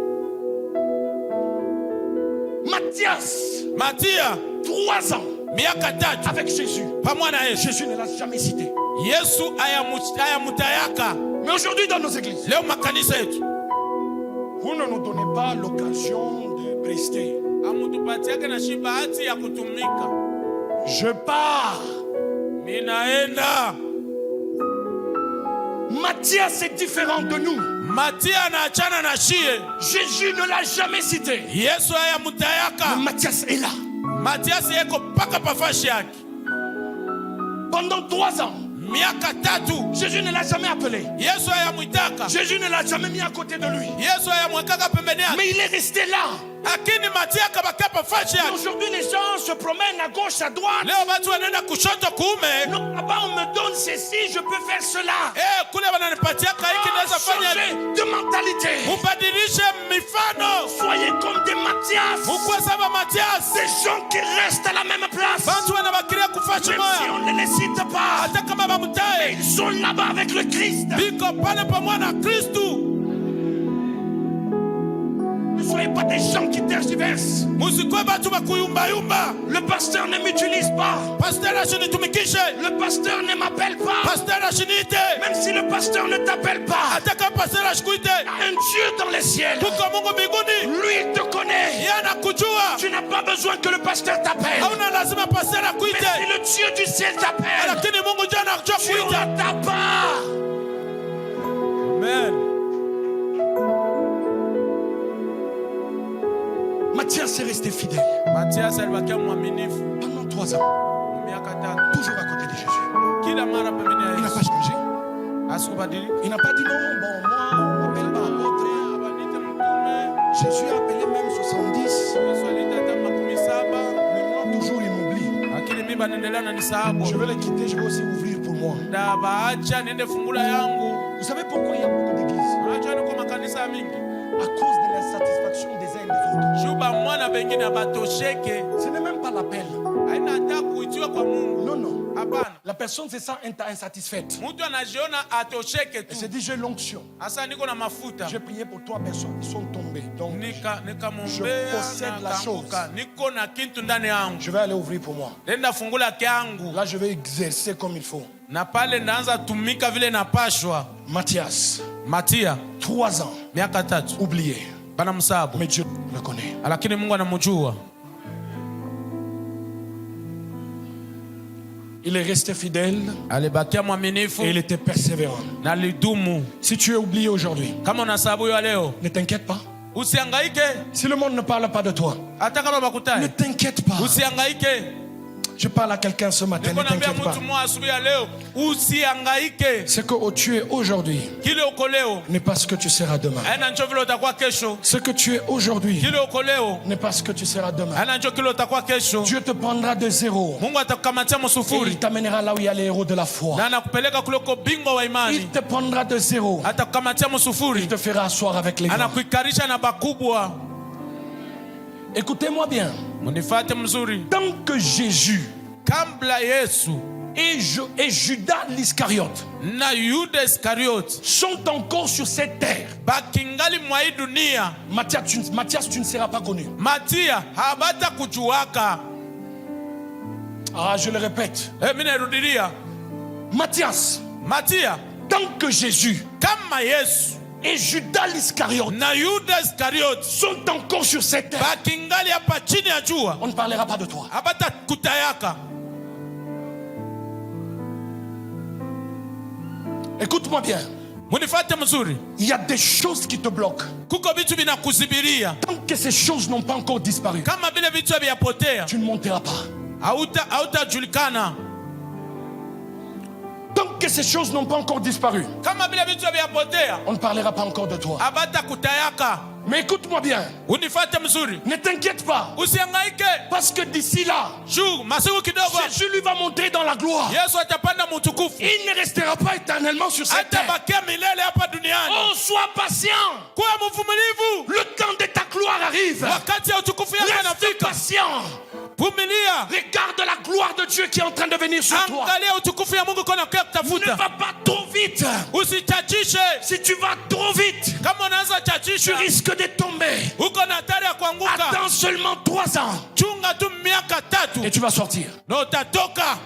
Matthias, Matia 3 ans miaka 3 avec Jésus. pamoja na Yesu. Jésus ne l'a jamais cité. Yesu ayamutayaka. Mais aujourd'hui dans nos églises, Leo makanisa yetu. vous ne nous donnez pas l'occasion de prester. Amutupatiake na shibahati ya kutumika. Je pars. Minaenda. Matthias est différent de nous. Matia anaachana na shie. Jésus ne l'a jamais cité. Yesu ayamutayaka. Mais Matthias est là. Matiasi yeko paka pafashi yake. Pendant 3 ans, Miaka 3. Jésus ne l'a jamais appelé. Yesu ayamwitaka. Jésus ne l'a jamais mis à côté de lui. Yesu ayamwekaka pembeni yake. Mais il est resté là. Lakini Matia kabakia pafashi Et yake. aujourd'hui, les gens se promènent à gauche, à droite. Leo watu wanaenda kushoto kuume. Non, là-bas, on me donne ceci, je peux faire cela. Kule wananipatiaka hiki naweza fanya. Changer de mentalité. Mubadilishe mifano. Soyez comme des Matthias. Mukwe sama Matiasi. Des gens qui restent à la même place. Watu wanabakiria kufashi Même si moya. on ne les cite pas. Hata kama bamutaye. Ils sont là-bas avec le Christ. Biko pale pamoja na Kristu. Ne soyez pas des gens qui tergiversent. Musikwe batu bakuyumbayumba. Le pasteur ne m'utilise pas. Pasteur ashinitumikishe. Le pasteur ne m'appelle pas. Pasteur ashiniite. Même si le pasteur ne t'appelle pas. Hata kama pasteur ashikuite. Un Dieu dans les ciels. Kuko Mungu mbinguni. Lui, il te connaît. Yeye anakujua. Tu n'as pas besoin que le pasteur t'appelle. Hauna lazima pasteur Mais akuite. si le Dieu du ciel t'appelle, Lakini Mungu ndiye anakujua tu kuita. auras ta part. Amen. Matthias est resté fidèle Matiasi alibakia mwaminifu pendant 3 ans, miaka 3. toujours à côté de Jésus. Kila mara pembeni ya Il n'a Yesu. pas changé. Asikubadilika. Il n'a pas dit non, bon, moi, on m'appelle pas apôtre. Abanite mtume. Jésus a appelé même 70. Yesu aliita hata 17. Mais moi, toujours, il m'oublie. Lakini mimi banaendelea na nisahabu. Je vais le quitter, je vais aussi ouvrir pour moi. Da baacha niende fungula yangu. Vous savez pourquoi il y a beaucoup d'églises? Unajua niko makanisa mingi. À cause de l'insatisfaction des uns et des autres. Juba mwana bengine abatosheke. Ce n'est même pas l'appel. Haina hata kuitiwa kwa Mungu. Non, non. Hapana. La personne se sent insatisfaite. Mtu anajiona atosheke Elle se tu. dit, j'ai l'onction. Asa niko na mafuta. J'ai prié pour 3 personnes, ils sont tombés. Donc, Nikamwombea Je possède na la akaanguka. Niko na kitu ndani yangu. je vais aller ouvrir pour moi. Nenda fungula kyangu. Là, je vais exercer comme il faut. Na pale ndaanza tumika vile napashwa. Matthias, Matia 3 ans, miaka 3. oublié. Bana msabu. Mais Dieu le connaît. Lakini Mungu anamjua. Il est resté fidèle alibakia mwaminifu et il était persévérant. na lidumu. Si tu es oublié aujourd'hui, Kama unasahabu ya leo, ne t'inquiète pas. usihangaike. Si le monde ne parle pas de toi, Hata kama ne bakutane, t'inquiète pas. usihangaike. Je parle à quelqu'un ce matin, ne Niko naambia t'inquiète pas. mtu mmoja asubuhi ya leo, usihangaike. Ce que tu es aujourd'hui Kile uko leo n'est pas ce que tu seras demain. haina njo vile utakuwa kesho. Ce que tu es aujourd'hui Kile uko leo n'est pas ce que tu seras demain. haina njo kile utakuwa kesho. Dieu te prendra de zéro Mungu atakukamatia et msufuri il t'amènera là où il y a les héros de la foi. na anakupeleka kule uko bingwa wa Il imani. te prendra de zéro. Atakukamatia Il msufuri, te fera asseoir avec les grands. anakuikarisha na bakubwa. Écoutez-moi bien. Munifate mzuri. Tant que Jésus Kabla Yesu et Judas l'Iscariote na Yuda Iskarioti sont encore sur cette terre, bakingali mwa hii dunia, Matthias, tu ne seras pas connu. Matia habata kujuaka. Ah, je le répète. Mimi narudilia, Matthias, Matia tant que Jésus kama Yesu et Judas l'Iscariote na Yuda Iskarioti sont encore sur cette terre, bakingali hapa chini ya jua, on ne parlera pas de toi. habata kutayaka. Écoute-moi bien. Munifate mzuri, Il y a des choses qui te bloquent. kuko vitu vinakuzibiria. Tant que ces choses n'ont pas encore disparu, Kama vile vitu haviyapotea, tu ne monteras pas. hautajulikana. Tant que ces choses n'ont pas encore disparu, Kama vile vitu haviyapotea, on ne parlera pas encore de toi. habata kutayaka. Mais écoute-moi bien. Unifate mzuri, Ne t'inquiète pas. usihangaike. Parce que d'ici là, Juu masiku kidogo Jésus lui va montrer dans la gloire. Yesu atapanda mutukufu, Il ne restera pas éternellement sur cette terre. atabakia milele hapa duniani. Oh, sois patient. Kuwa mvumilivu, Le temps de ta gloire arrive. wakati ya utukufu yako Reste inafika. patient. Vumilia, Regarde la gloire de Dieu qui est en train de venir sur toi. angalia utukufu ya Mungu kona kwa Ne kutafuta. va pas trop vite. Usichachishe, Si tu vas trop vite, kama unaanza tu chachisha risques de tomber. uko na hatari ya kuanguka. Attends seulement 3 ans Chunga tu miaka 3 et tu vas sortir. na utatoka.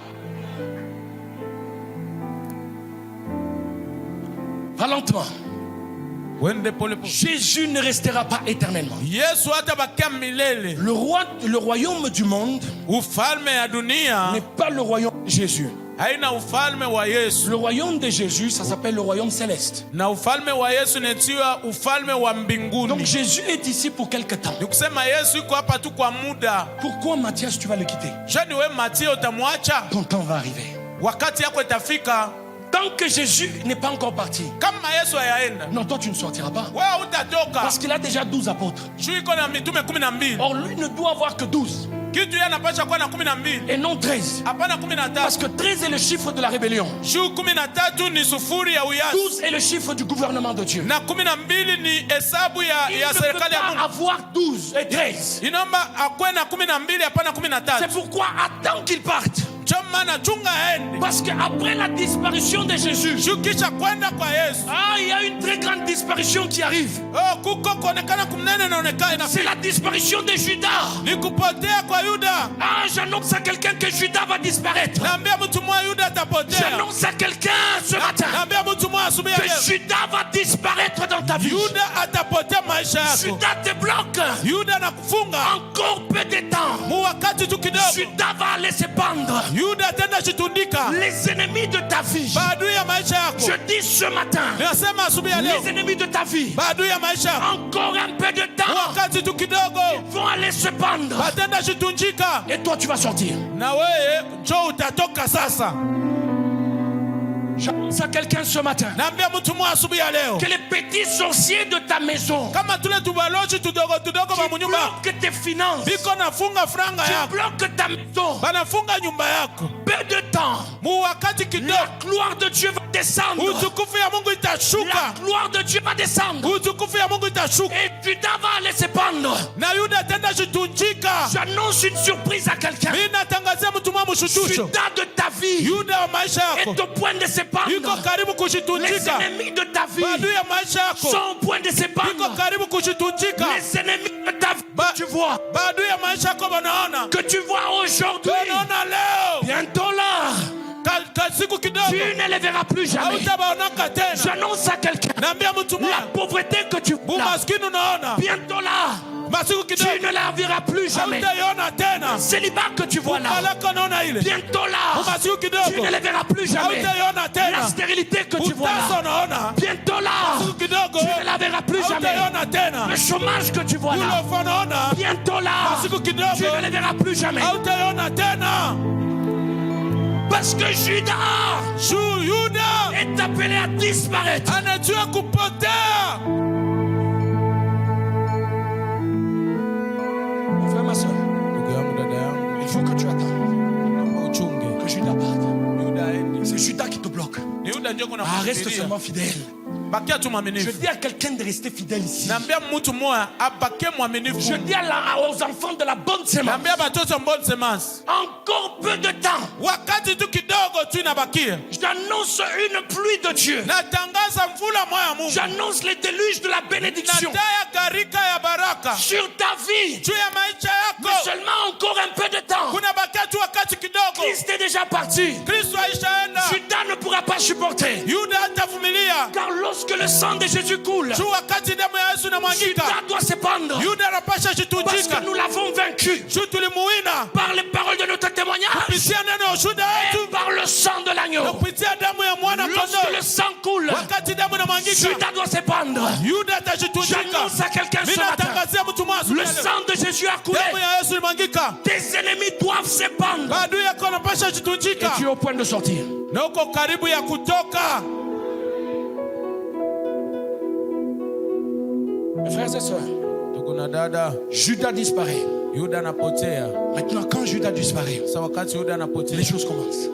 Va lentement. Wende pole pole. Jésus ne restera pas éternellement. Yesu atabakia milele. Le royaume du monde Ufalme ya dunia n'est pas le royaume de Jésus. haina ufalme wa Yesu, Le royaume de Jésus, ça s'appelle le royaume céleste. na ufalme wa Yesu netiwa ufalme wa mbinguni. Donc Jésus est ici pour quelque temps. Ni kusema Yesu yuko hapa tu kwa muda. Pourquoi Matthias, tu vas le quitter? Jani we Matia utamwacha, Ton temps va arriver. wakati yako itafika. Tant que Jésus n'est pas encore parti, Kama Yesu hayaenda, non, toi tu ne sortiras pas. wewe utatoka. Parce qu'il a déjà 12 apôtres. Shu iko na mitume 12. Or lui ne doit avoir que 12 Kitu yeye anapasha kuwa na 12, et non 13. hapana Parce 13. que 13 est le chiffre de la rébellion. Shu 13 ni sufuri ya uyasi, 12 est le chiffre du gouvernement de Dieu. na 12 ni hesabu Il ya ne peut serikali ya pas Mungu. avoir 12 et 13. Inaomba akwe na 12, hapana C'est 13. pourquoi attends qu'il parte. Cho maana chunga aende. Parce qu'après la disparition de Jésus, Shu kisha kwenda kwa Yesu, il y a une très grande disparition qui arrive. oh, kuko kuonekana kumnene naonekana C'est la disparition de Judas. ni kupotea kwa Yuda. J'annonce à quelqu'un que Judas va disparaître. Naambia mtu mmoja Yuda atapotea. J'annonce à quelqu'un ce matin Naambia mtu mmoja asubuhi ya que leo, Judas va disparaître dans ta vie. Yuda atapotea maisha yako. Judas te bloque. Yuda anakufunga Encore peu de temps. mu wakati tu kidogo. Judas va aller se pendre. Yuda atenda jitundika Les ennemis de ta vie. baadui ya maisha yako. Je dis ce matin, Nasema asubuhi ya leo, les ennemis de ta vie, baadui ya maisha yako encore un peu de temps, wakati tu kidogo vont aller se pendre. batenda jitunjika, Et toi, tu vas sortir. na wewe njoo utatoka sasa. J'annonce à quelqu'un ce matin Naambia mtu mmoja asubuhi ya leo, que les petits sorciers de ta maison kama tule tubaloji tudogo tudogo qui ba munyumba bloquent tes finances, biko nafunga franga qui yako, bloquent ta maison, banafunga nyumba yako peu de temps, mu wakati la kidogo, gloire de Dieu va descendre. utukufu ya Mungu La itashuka, gloire de Dieu va descendre. utukufu ya Mungu itashuka, Et Judas va aller se pendre. na Yuda atenda jitunjika. J'annonce une surprise à quelqu'un. Mimi natangazia mtu mmoja mshutusho, Judas de ta vie Yuda wa maisha est yako au point de se iko pendre. karibu Les kujitunjika, ennemis de ta vie baadui ya maisha yako sont au point de se iko pendre. karibu kujitunjika, Les ennemis de ta vie, tu vois, baadui ya maisha yako banaona que tu vois aujourd'hui, banaona leo bientôt là, ka siku kidogo Tu ne les verras plus jamais. hautabaonaka tena. J'annonce à quelqu'un, Naambia mtu la mmoja, pauvreté que tu vois, umaskini unaona bientôt là, masiku tu kidogo ne la verras plus jamais. hautaiona tena. Célibat que tu vois là, Malaka unaona ile bientôt là, masiku tu kidogo ne les verras plus jamais. hautaiona La tena. stérilité que tu vois Utasa là, unaona bientôt là, masiku kidogo tu ne la verras plus jamais. hautaiona tena. Le chômage que tu vois là, Ulofa unaona bientôt là, masiku tu kidogo ne les verras plus jamais. hautaiona tena. Parce que Judas Yuda est appelé à disparaître. anajua kupotea. Mon frère, ma soeur, Ndugu yangu, dada yangu, il faut que tu attends uchunge. que Judas parte. Yuda aende. C'est Judas qui te bloque. Ni Yuda ndio kuna Reste seulement fidèle. bakia tu Je mwaminifu. dis à quelqu'un de rester fidèle ici. Naambia mtu mmoja abakie mwaminifu. Je dis aux enfants de la bonne semence, Naambia batoto mbona semence. encore peu de temps. Wakati tu kidogo tu inabakia. J'annonce une pluie de Dieu. Natangaza mvula moya ya Mungu. J'annonce les déluges de la bénédiction Nataya garika ya baraka sur ta vie. juu ya maisha Mais yako. seulement encore un peu de temps. Kuna bakia tu wakati kidogo. Christ est déjà parti. Kristo aishaenda. Judas ne pourra pas supporter. Yuda hatavumilia. Car lorsque le sang de Jésus coule, Juu wakati damu ya Yesu inamwagika. Judas doit se pendre. Yuda anapasha Parce jitujika. que nous l'avons vaincu Juu tulimuwina. par les paroles de notre témoignage Kupitia neno ya ushuhuda et wetu. par le sang de Na l'agneau. kupitia damu ya mwana Lorsque kondoo. le sang coule, Wakati damu inamwagika. Judas doit se pendre. Yuda atajitujika. J'annonce à quelqu'un ce Mimi matin, natangazia mtu mmoja le leo. sang de Jésus a coulé. Damu ya Yesu ilimwagika. Tes ennemis doivent se pendre. Adui yako anapasha Et jitujika. tu es au point de sortir. Na uko karibu ya kutoka. Mes frères et sœurs, Ndugu na dada, Judas disparaît. Yuda anapotea. Maintenant, quand Judas disparaît, Sasa wakati Yuda anapotea, les choses commencent.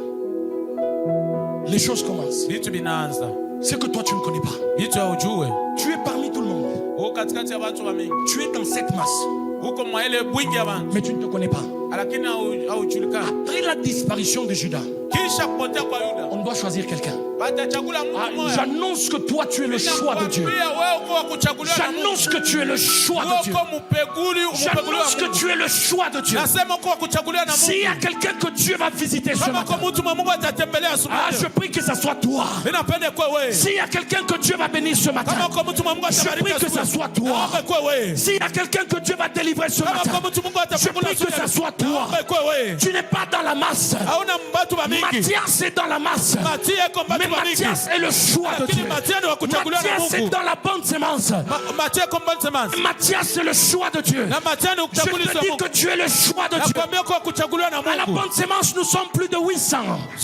Les choses commencent. vitu vinaanza. C'est que toi, tu ne connais pas. Vitu haujue. Tu es parmi tout le monde. Uko katikati ya watu wa mingi. Tu es dans cette masse. Uko mwa ile bwingi ya watu. Mais tu ne te connais pas. Lakini haujulikani. Après la disparition de Judas, Kisha kupotea kwa Yuda. on doit choisir quelqu'un. Watachagula mtu mmoja. J'annonce que toi, tu es le choix de Dieu. Nakwambia wewe uko wa kuchaguliwa na Mungu. J'annonce que tu es le choix de Dieu. Uko mpeguli wa J'annonce que Mungu. tu es le choix de Dieu. Nasema uko wa kuchaguliwa na S'il y a Mungu. quelqu'un que Dieu va visiter ce Kama matin, kwa mtu wa Mungu atatembelea asubuhi. je prie que ça soit toi. Ninapenda kwa wewe. S'il y a quelqu'un que Dieu va bénir ce matin, Kama kwa mtu wa Mungu je atabariki prie que ça asubuhi. soit toi. Naomba kwa wewe. S'il y a quelqu'un que Dieu va délivrer ce Kama matin, kwa mtu Mungu je atafungua prie que ça soit toi. Naomba kwa wewe. Tu n'es pas dans la masse. Hauna mbatu wa mingi. Mathias est dans la masse. Matia iko Mais mbatu wa mingi. Mathias est le choix de Lakini Dieu. Matia ni wa kuchaguliwa na Mathias est Mungu. dans la bonne sémence. Matia iko mbatu semence. Mathias est le choix de Dieu. Na Matia ni Je kuchaguliwa te na dis Mungu. que tu es le choix de Dieu. Nakwambia kwa kuchaguliwa na À la Mungu. bonne sémence, nous sommes plus de 800.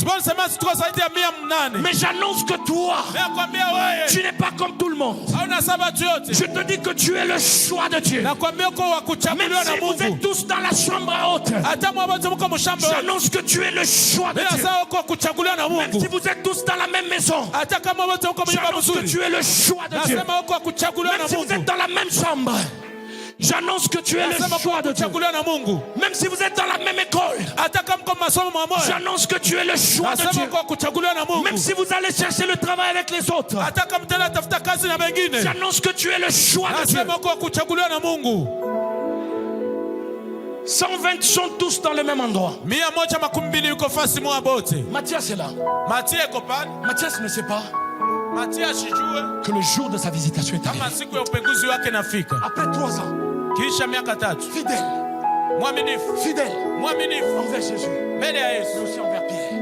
Bonne semence tuko zaidi ya 800. Mais j'annonce que toi, Nakwambia wewe. tu n'es pas comme tout le monde. Hauna sabatu yote. Je te dis que tu es le choix de Dieu. Nakwambia kwa wa Même kuchaguliwa na si vous êtes Mungu. tous dans la chambre haute, Hata mwabazo mko mshamba. j'annonce que tu es le choix de Bila Dieu. sawa kwa kuchaguliwa na Même si Mungu. vous êtes tous dans la même maison, Hata kama wote mko mshamba j'annonce que mzuri. tu es le choix de Dieu. Nasema kwa kuchaguliwa na Même si vous êtes Mungu. dans la même chambre, j'annonce que tu es le Nasema choix kwa de Dieu. kuchaguliwa na Mungu. Même si vous êtes dans la même école, Hata kama mko masomo mamoja. j'annonce que tu es le choix de Nasema Dieu. kwa kuchaguliwa na Mungu. Même si vous allez chercher le travail avec les autres, Hata kama tena tafuta kazi na wengine. j'annonce que tu es le choix de Dieu. Nasema kwa kuchaguliwa na Mungu. 120 sont tous dans le même endroit. 120 yuko fasi mwa bote. Mathias est là. Matia iko pale. Mathias ne sait pas Matia shijue que le jour de sa visitation est kama arrivé. siku ya upeguzi wake nafika. Après 3 ans, Kisha miaka 3. fidèle, Mwaminifu. fidèle Mwaminifu. envers Jésus, Mbele ya mais Yesu. aussi envers Pierre.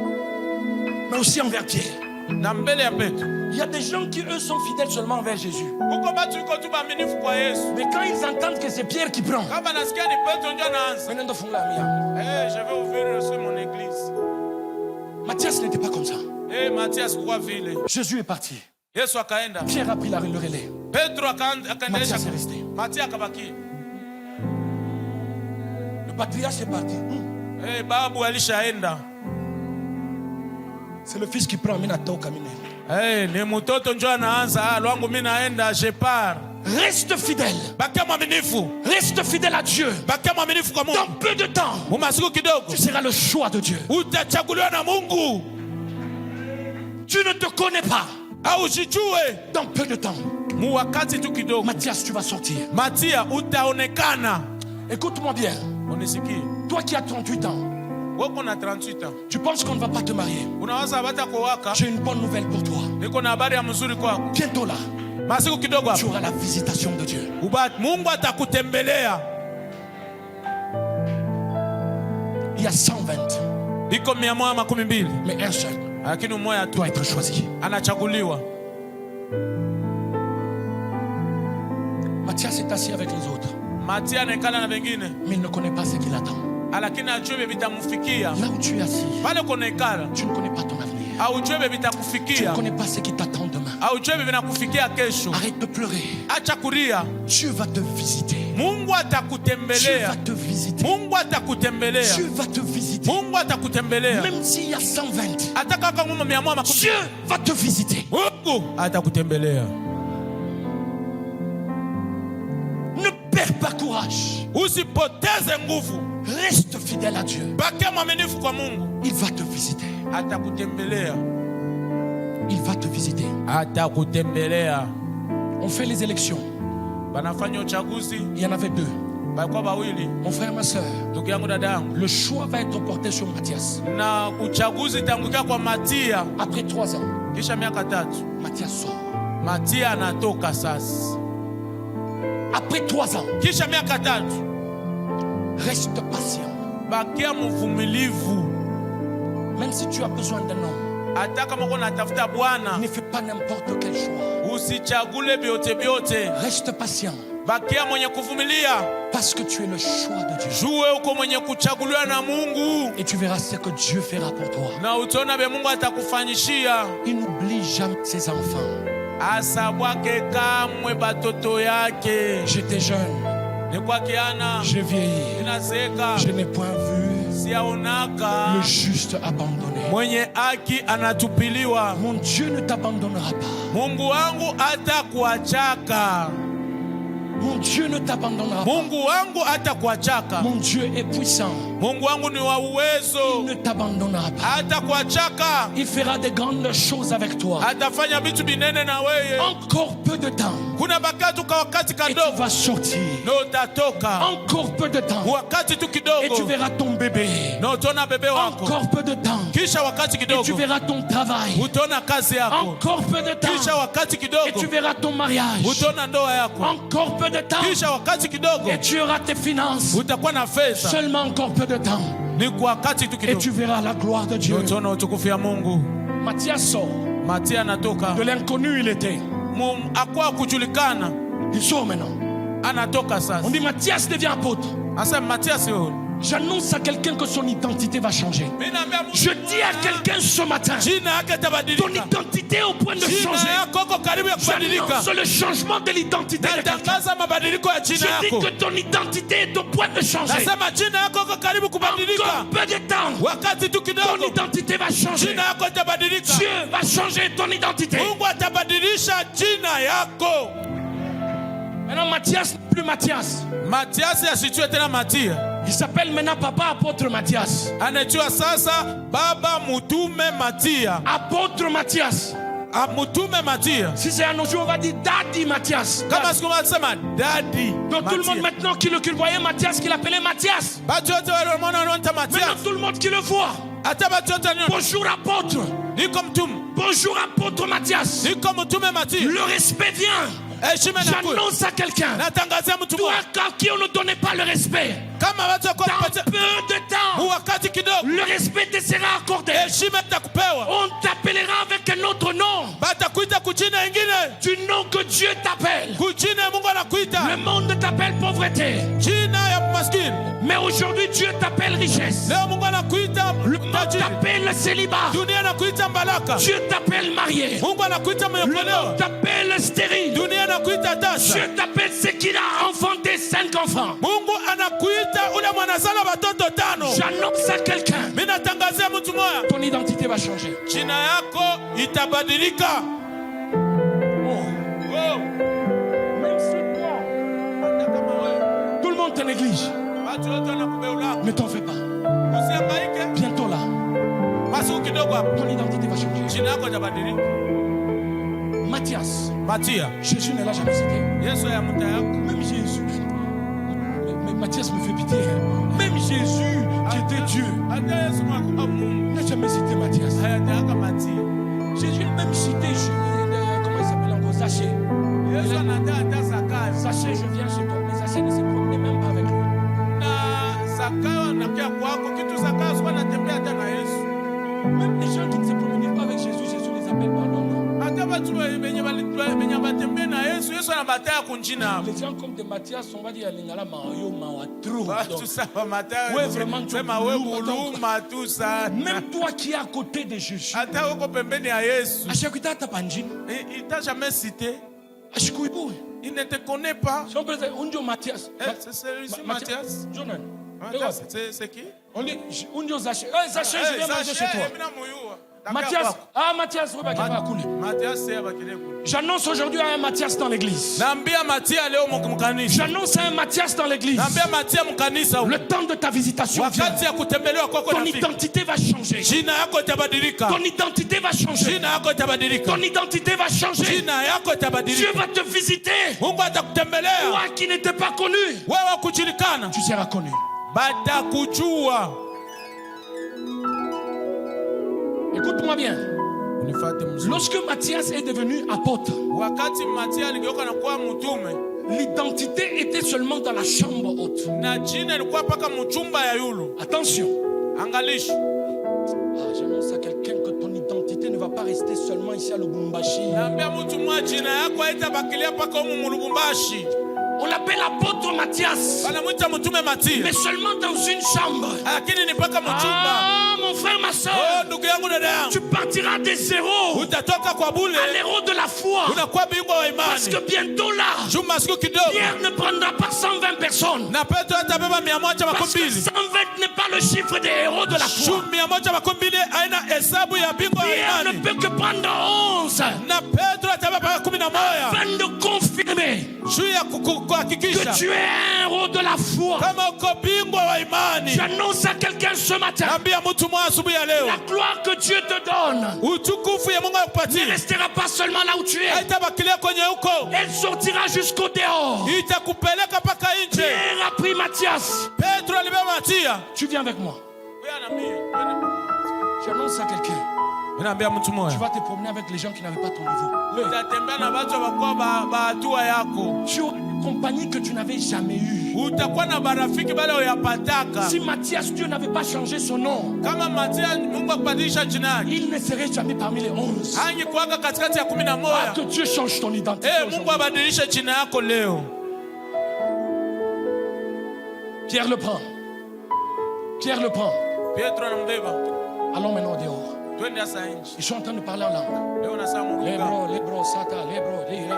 Mais aussi envers Pierre. Na mbele ya Petro. Il y a des gens qui, eux, sont fidèles seulement envers Jésus. Huko batu yuko tu baaminifu kwa Yesu. Mais quand ils entendent que c'est Pierre qui prend, Kama nasikia ni Petro ndio anaanza. maintenant, ils font la mienne. Je vais ouvrir aussi mon église. Mathias n'était pas comme ça. Mathias kwa vile. Jésus est parti. Yesu akaenda. Pierre a pris le relais. Petro akaendelesha. Mathias est resté. Matia akabaki. Le patriarche est parti. Babu alishaenda. C'est le fils qui prend. Minatoka mine. Ni mtoto ndio anaanza. Lwangu mimi naenda, je pars. Reste fidèle. Bakia mwaminifu. Reste fidèle à Dieu. Bakia mwaminifu kwa Mungu. Dans peu de temps, Mumasiku kidogo. tu seras le choix de Dieu. Utachaguliwa na Mungu. Tu ne te connais pas. Haujijue. Dans peu de temps, Mu wakati tu kidogo. Mathias, tu vas sortir. Matia utaonekana. Écoute-moi bien. Unisikie. Toi qui as 38 ans, Wako na 38 ans. Tu penses qu'on ne va pas te marier? Unawaza hata kuoaka. J'ai une bonne nouvelle pour toi. Niko na habari ya mzuri kwako. Bientôt là, Masiku kidogo tu hapo. auras la visitation de Dieu. Mungu atakutembelea. Il y a 120, Iko 112. mais un seul Lakini mmoja tu doit être choisi. anachaguliwa. Mathias est assis avec les autres, Matia anaikala na wengine. mais il ne connaît pas ce qu'il attend. Lakini ajue vitamfikia. Là où tu es assis, Pale kunaikala. tu ne connais pas ton avenir. Aujue Tu ne vitakufikia. connais pas ce qui t'attend demain. Aujue vinakufikia kesho. Arrête de pleurer. Acha kulia. Dieu va te visiter. Mungu Dieu atakutembelea. va te visiter. Mungu atakutembelea. Dieu va te visiter. Mungu atakutembelea. Même s'il y a 120, Hata kama ngoma 110. Dieu va te visiter. Mungu atakutembelea. Ne perds pas courage. Usipoteze nguvu. Reste fidèle à Dieu. Bakia mwaminifu kwa Mungu. Il va te visiter. Atakutembelea. Il va te visiter. Atakutembelea. On fait les élections. Banafanya uchaguzi. Il y en avait 2. Balikuwa bawili. Mon frère, ma soeur, Ndugu yangu dada yangu. le choix va être porté sur Mathias. Na uchaguzi tangukia kwa Matia. Après 3 ans, Kisha miaka 3. Mathias sort. Matia anatoka sasa. Après 3 ans, Kisha miaka 3. reste patient. Bakia mvumilivu. Même si tu as besoin d'un homme, Hata kama uko natafuta bwana, ne fais pas n'importe quel choix. usichagule biote. Reste patient. Bakia mwenye kuvumilia. Parce que tu es le choix de Dieu. Jue uko mwenye kuchaguliwa na Mungu. Et tu verras ce que Dieu fera pour toi. Na utaona be Mungu atakufanyishia. Il n'oublie jamais ses enfants. Asabwake kamwe batoto yake. J'étais jeune, Ni kwa kiana. j'ai vieilli. Inaseka. Je n'ai point vu Siaonaka. le juste abandonné. Mwenye haki anatupiliwa. Mon Dieu ne t'abandonnera pas. Mungu wangu hatakuachaka. Mon Dieu ne t'abandonnera pas. Mungu wangu hatakuachaka. Mon Dieu est puissant. Mungu wangu ni wa Il uwezo. ne t'abandonnera pas. Hatakuachaka. Il fera de grandes choses avec toi. Atafanya vitu binene na wewe. Encore peu de temps. Kuna bakatu kwa wakati Et tu kadogo. vas sortir. Na utatoka. Encore peu de temps. Wakati tu Et tu kidogo. verras ton bébé. Na utaona bebe wako. Encore peu de temps. Kisha wakati Et tu kidogo. verras ton travail. Utaona kazi yako. Encore peu de Kisha temps. wakati Et tu kidogo. verras ton mariage. Utaona ndoa yako. Encore peu de temps. Kisha wakati kidogo. Et tu auras tes finances. Utakuwa na pesa. Seulement encore peu de temps. Ni kwa wakati tu Et kidogo. tu verras la gloire de Dieu. Utaona utukufu ya Mungu. Mathias sort. Matia anatoka. De l'inconnu, il était. Akwa kujulikana. Il sort maintenant. Anatoka sasa. On dit Mathias devient apôtre. Asa Matias wewe. J'annonce à quelqu'un que son identité va changer. Je dis à quelqu'un ce matin, Jina yake ton tabadilika. identité est au point de Jina changer. yako iko karibu ya kubadilika. J'annonce le changement de l'identité de quelqu'un. Natangaza mabadiliko ya Je jina dis yako. que ton identité est au point de changer. Nasema jina yako iko karibu kubadilika. Encore peu de temps, Wakati tu ton kidogo. identité va changer. Jina yako itabadilika. Dieu va changer ton identité. Mungu atabadilisha jina yako. Maintenant, Mathias n'est plus Mathias. Matias asitue tena Matia. Il s'appelle maintenant Papa Apôtre Mathias. Anajua sasa Baba Mutume Matia. Apôtre Mathias. Mutume Matia. Si c'est à nos jours, on va dire Daddy Mathias. Kama siku wanasema daddy. Donc tout le monde maintenant qui le voyait Mathias, qui l'appelait Mathias. Batu wote wale wanaona Matias. Maintenant tout le monde qui le voit. Hata batu wote wanaona. Bonjour apôtre. Niko mtume. Bonjour apôtre Mathias. Niko mtume Matia. Le respect vient. J'annonce à quelqu'un. Toi à qui on ne donnait pas le respect. Dans peu de temps, le respect te sera accordé. On t'appellera avec un autre nom. Du nom que Dieu t'appelle. Le monde t'appelle pauvreté. Mais aujourd'hui Dieu t'appelle richesse. Le monde t'appelle célibat. Dieu t'appelle marié. Le monde t'appelle stérile. Dieu t'appelle ce qu'il a enfanté 5 enfants. J'annonce à quelqu'un. Ton identité va changer. Même si toi, tout le monde te néglige, ne t'en fais pas. Bientôt là, ton identité va changer. Mathias, Matia. Jésus ne l'a jamais cité. Yesu ya mta yako. Même Jésus. Mathias me fait pitié. Même Jésus, qui était Dieu, n'a jamais cité Mathias. Jésus a même cité, comment il s'appelle encore, Zachée. Zachée, je viens chez toi. Mais Zachée ne se promenait même pas avec lui. Même les gens qui ne se promenaient pas avec Jésus, Jésus les appelle par leur nom. Les gens comme de Mathias, on va dire Lingala Mario Mawatro. Ouais, vraiment, tu même toi qui es à côté de Jésus. Il t'a jamais cité. Il ne te connaît pas. Mathias. C'est celui-ci, Mathias. C'est qui? On dit Zachée. Zachée, je viens manger chez toi. Mathias, Mathias, j'annonce aujourd'hui à un Mathias dans l'église. J'annonce à un Mathias dans l'église. Le temps de ta visitation vient. Ton identité va changer. Ton identité va changer. Ton identité va changer. Dieu va te visiter. Toi qui n'étais pas connu, tu seras connu. Écoute-moi bien. Lorsque Mathias est devenu apôtre, l'identité était seulement dans la chambre haute. Attention. J'annonce à quelqu'un que ton identité ne va pas rester seulement ici à Lubumbashi. On l'appelle apôtre Mathias, mais seulement dans une chambre. Mon frère, ma soeur, tu partiras des zéros à l'héros de la foi. Parce que bientôt là, Pierre ne prendra pas 120 personnes. Parce que 120 n'est pas le chiffre des héros de la foi. Pierre ne peut que prendre 11 afin de confirmer que tu es un héros de la foi. J'annonce à quelqu'un ce matin, la gloire que Dieu te donne ne restera pas seulement là où tu es. Elle sortira jusqu'au dehors. Pierre a pris Mathias. Tu viens avec moi. J'annonce à quelqu'un, tu vas te promener avec les gens qui n'avaient pas ton niveau. Tu auras une compagnie que tu n'avais jamais eue. Si Mathias, Dieu n'avait pas changé son nom, il ne serait jamais parmi les 11. Que Dieu change ton identité. Pierre le prend. Pierre le prend. Allons maintenant dehors. Ils sont en train de parler en langue. Lebro, Sata, Lebro, les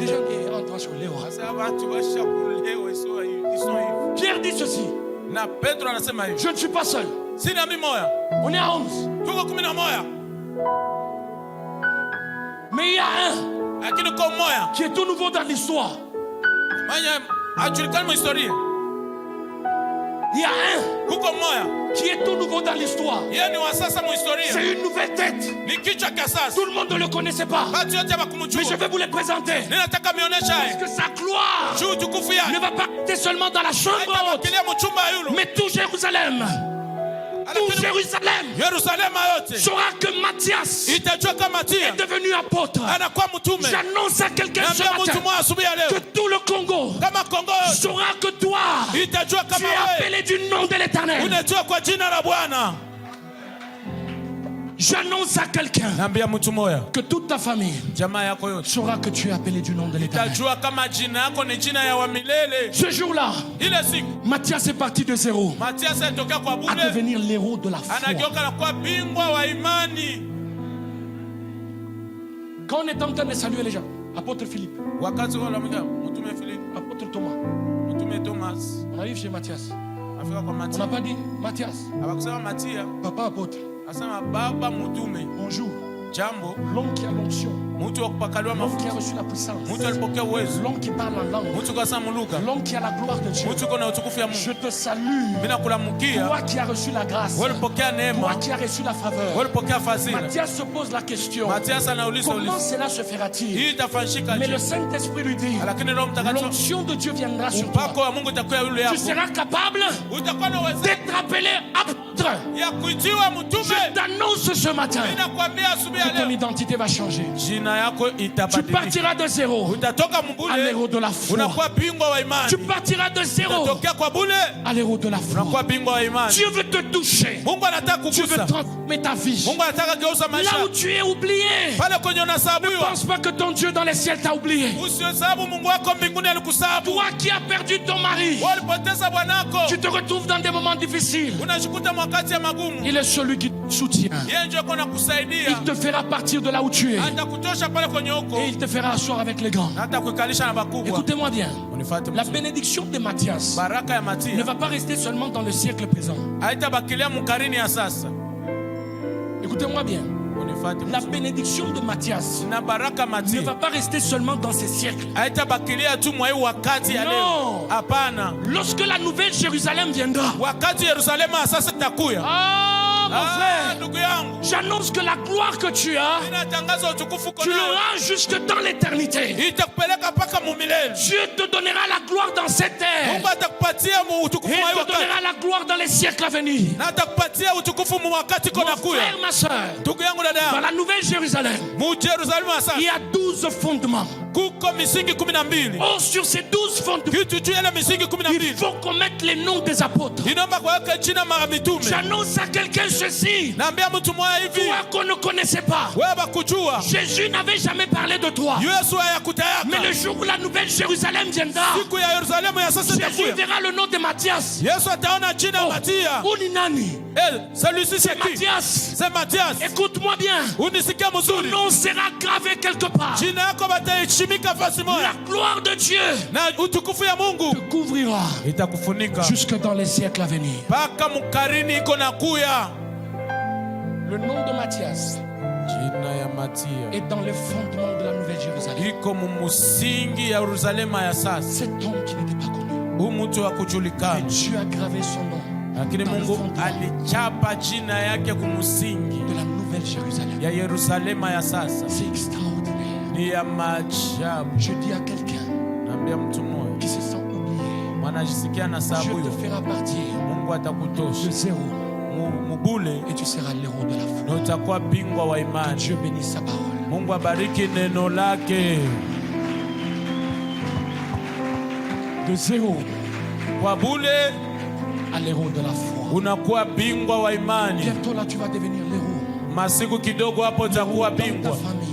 gens qui entrent sur Léo. Pierre dit ceci. Je ne suis pas seul. On est à 11. Mais il y a un qui est tout nouveau dans l'histoire. Il y a un qui est tout nouveau dans l'histoire. C'est une nouvelle tête. Tout le monde ne le connaissait pas. Mais je vais vous les présenter. Parce que sa gloire ne va pas rester seulement dans la chambre haute, mais tout Jérusalem. Tout Jérusalem saura que Mathias est devenu apôtre. J'annonce à quelqu'un ce matin que tout le Congo saura que toi, tu es appelé du nom de l'Éternel. J'annonce à quelqu'un que toute ta famille saura que tu es appelé du nom de l'Éternel. Ce jour-là, Mathias est parti de zéro à devenir l'héros de la foi. Quand on est en train de saluer les gens, apôtre Philippe, apôtre Thomas, on arrive chez Mathias. On n'a pas dit Mathias, papa apôtre. Bonjour. jambo, l'homme qui a l'onction, mtu wa kupakaliwa l'homme qui mafuta, a reçu la puissance, mtu alipokea uwezo, l'homme qui parle en langue, mtu kwa samu lugha, l'homme qui a la gloire de Dieu. mtu kuna utukufu ya Je Mungu. te salue, Bila kulamukia, toi qui as reçu la grâce, wewe ulipokea toi neema, qui as reçu la faveur. wewe ulipokea fadhila. Matthias se pose la question, Matias anauliza comment ulizo, cela se fera-t-il? hii itafanyika Mais le je? Saint-Esprit lui dit, Lakini Roho Mtakatifu, l'onction de Dieu viendra sur upako toi. wa Mungu utakuwa yule Tu yako. seras capable Utakuwa na uwezo d'être appelé apôtre. ya kuitiwa mtume. Je t'annonce ce matin Ninakwambia asubuhi ya que ton leo, identité va changer. jina yako Tu itabadilika. partiras de zéro Utatoka à mbule, l'héros de la foi. unakuwa bingwa wa imani. Tu partiras de zéro Utatokea kwa bule, à l'héros de la foi. unakuwa bingwa wa imani. Dieu veut te toucher. Mungu anataka Dieu veut kukusa. transformer ta vie. Mungu anataka geuza maisha. Là où tu es oublié, Pale kwenye ne unasahabuiwa, pense pas que ton Dieu dans les cieux t'a oublié. usihesabu Mungu wako mbinguni alikusahabu. Toi qui as perdu ton mari, Walipoteza bwanako, tu te retrouves dans des moments difficiles. unajikuta mwakati ya magumu. Il est celui qui te soutient. Yeye ndio yuko nakusaidia. Il te fera partir de là où tu es. Atakutosha pale kwenye huko. Et il te fera asseoir avec les grands. Na hata kuikalisha na bakubwa. Écoutez-moi bien. Unifuate La mzuri. bénédiction de Matthias Baraka ya ne Matia va pas rester seulement dans le siècle présent. haitabakilia mkarini ya sasa. Écoutez-moi bien. Unifuate La mzuri. bénédiction de Matthias Na baraka ne Matia va pas rester seulement dans ces siècles. haitabakilia tu mwa hii wakati ya Non. leo. Hapana. Lorsque la nouvelle Jérusalem viendra, Wakati Yerusalemu ya sasa itakuya. mon frère, Ndugu yangu, j'annonce que la gloire que tu as, ninatangaza utukufu tu l'auras jusque dans l'éternité. itakupeleka mpaka mumilele. Dieu te donnera la gloire dans cette terre. Mungu atakupatia mu Et utukufu il mwa hii te wakati. donnera la gloire dans les siècles à venir. Na atakupatia utukufu mu wakati Mon kona kuya. frère, ma soeur, Ndugu yangu dada dans yangu, la nouvelle Jérusalem, mu Yerusalemu ya il sasa y a 12 fondements. kuko misingi 12. Or, sur ces 12 fondements, Kitu juu ya ile misingi il 12 faut qu'on mette les noms des apôtres. inaomba kuweka jina mara mitume. J'annonce à quelqu'un ceci. Naambia mtu mmoja hivi, Toi qu'on ne connaissait pas, wewe bakujua Jésus n'avait jamais parlé de toi. Yesu hayakutayaka. Mais le jour où la nouvelle Jérusalem viendra, Siku ya Yerusalemu ya sasa Jésus itakuya. verra le nom de Matthias. Yesu ataona jina Oh, Matia. Uninani, Celui-ci c'est c'est qui? Matthias. C'est Mathias. Écoute-moi bien. Unisikia Ton mzuri. nom sera gravé quelque part. Jina yako bataheshimika fasi moja. La gloire de Dieu Na utukufu ya Mungu te couvrira itakufunika jusque dans les siècles à venir. mpaka mkarini iko na kuya. Le nom de Matthias Jina ya Matia est dans les fondements de la nouvelle Jérusalem. iko mumusingi ya Yerusalemu ya sasa. Cet homme qui n'était pas connu, Huyu mtu wa mais kujulikana, Dieu a gravé son nom lakini dans le Mungu fondement alichapa jina yake kumusingi de la nouvelle Jérusalem. ya Yerusalemu ya sasa. C'est extraordinaire. Ni ya maajabu. Je dis à quelqu'un Naambia mtu mmoja qui se sent oublié, mwanajisikia na Dieu sababu te hiyo, fera partir Mungu de atakutosha zéro mubule et tu seras l'héros de la foi. na utakuwa bingwa wa imani. Dieu bénisse sa parole. Mungu abariki neno lake. De zéro Kwa bule à l'héros de la foi. unakuwa bingwa wa imani. Bientôt là, tu vas devenir l'héros Masiku kidogo hapo utakuwa dans ta bingwa, famille,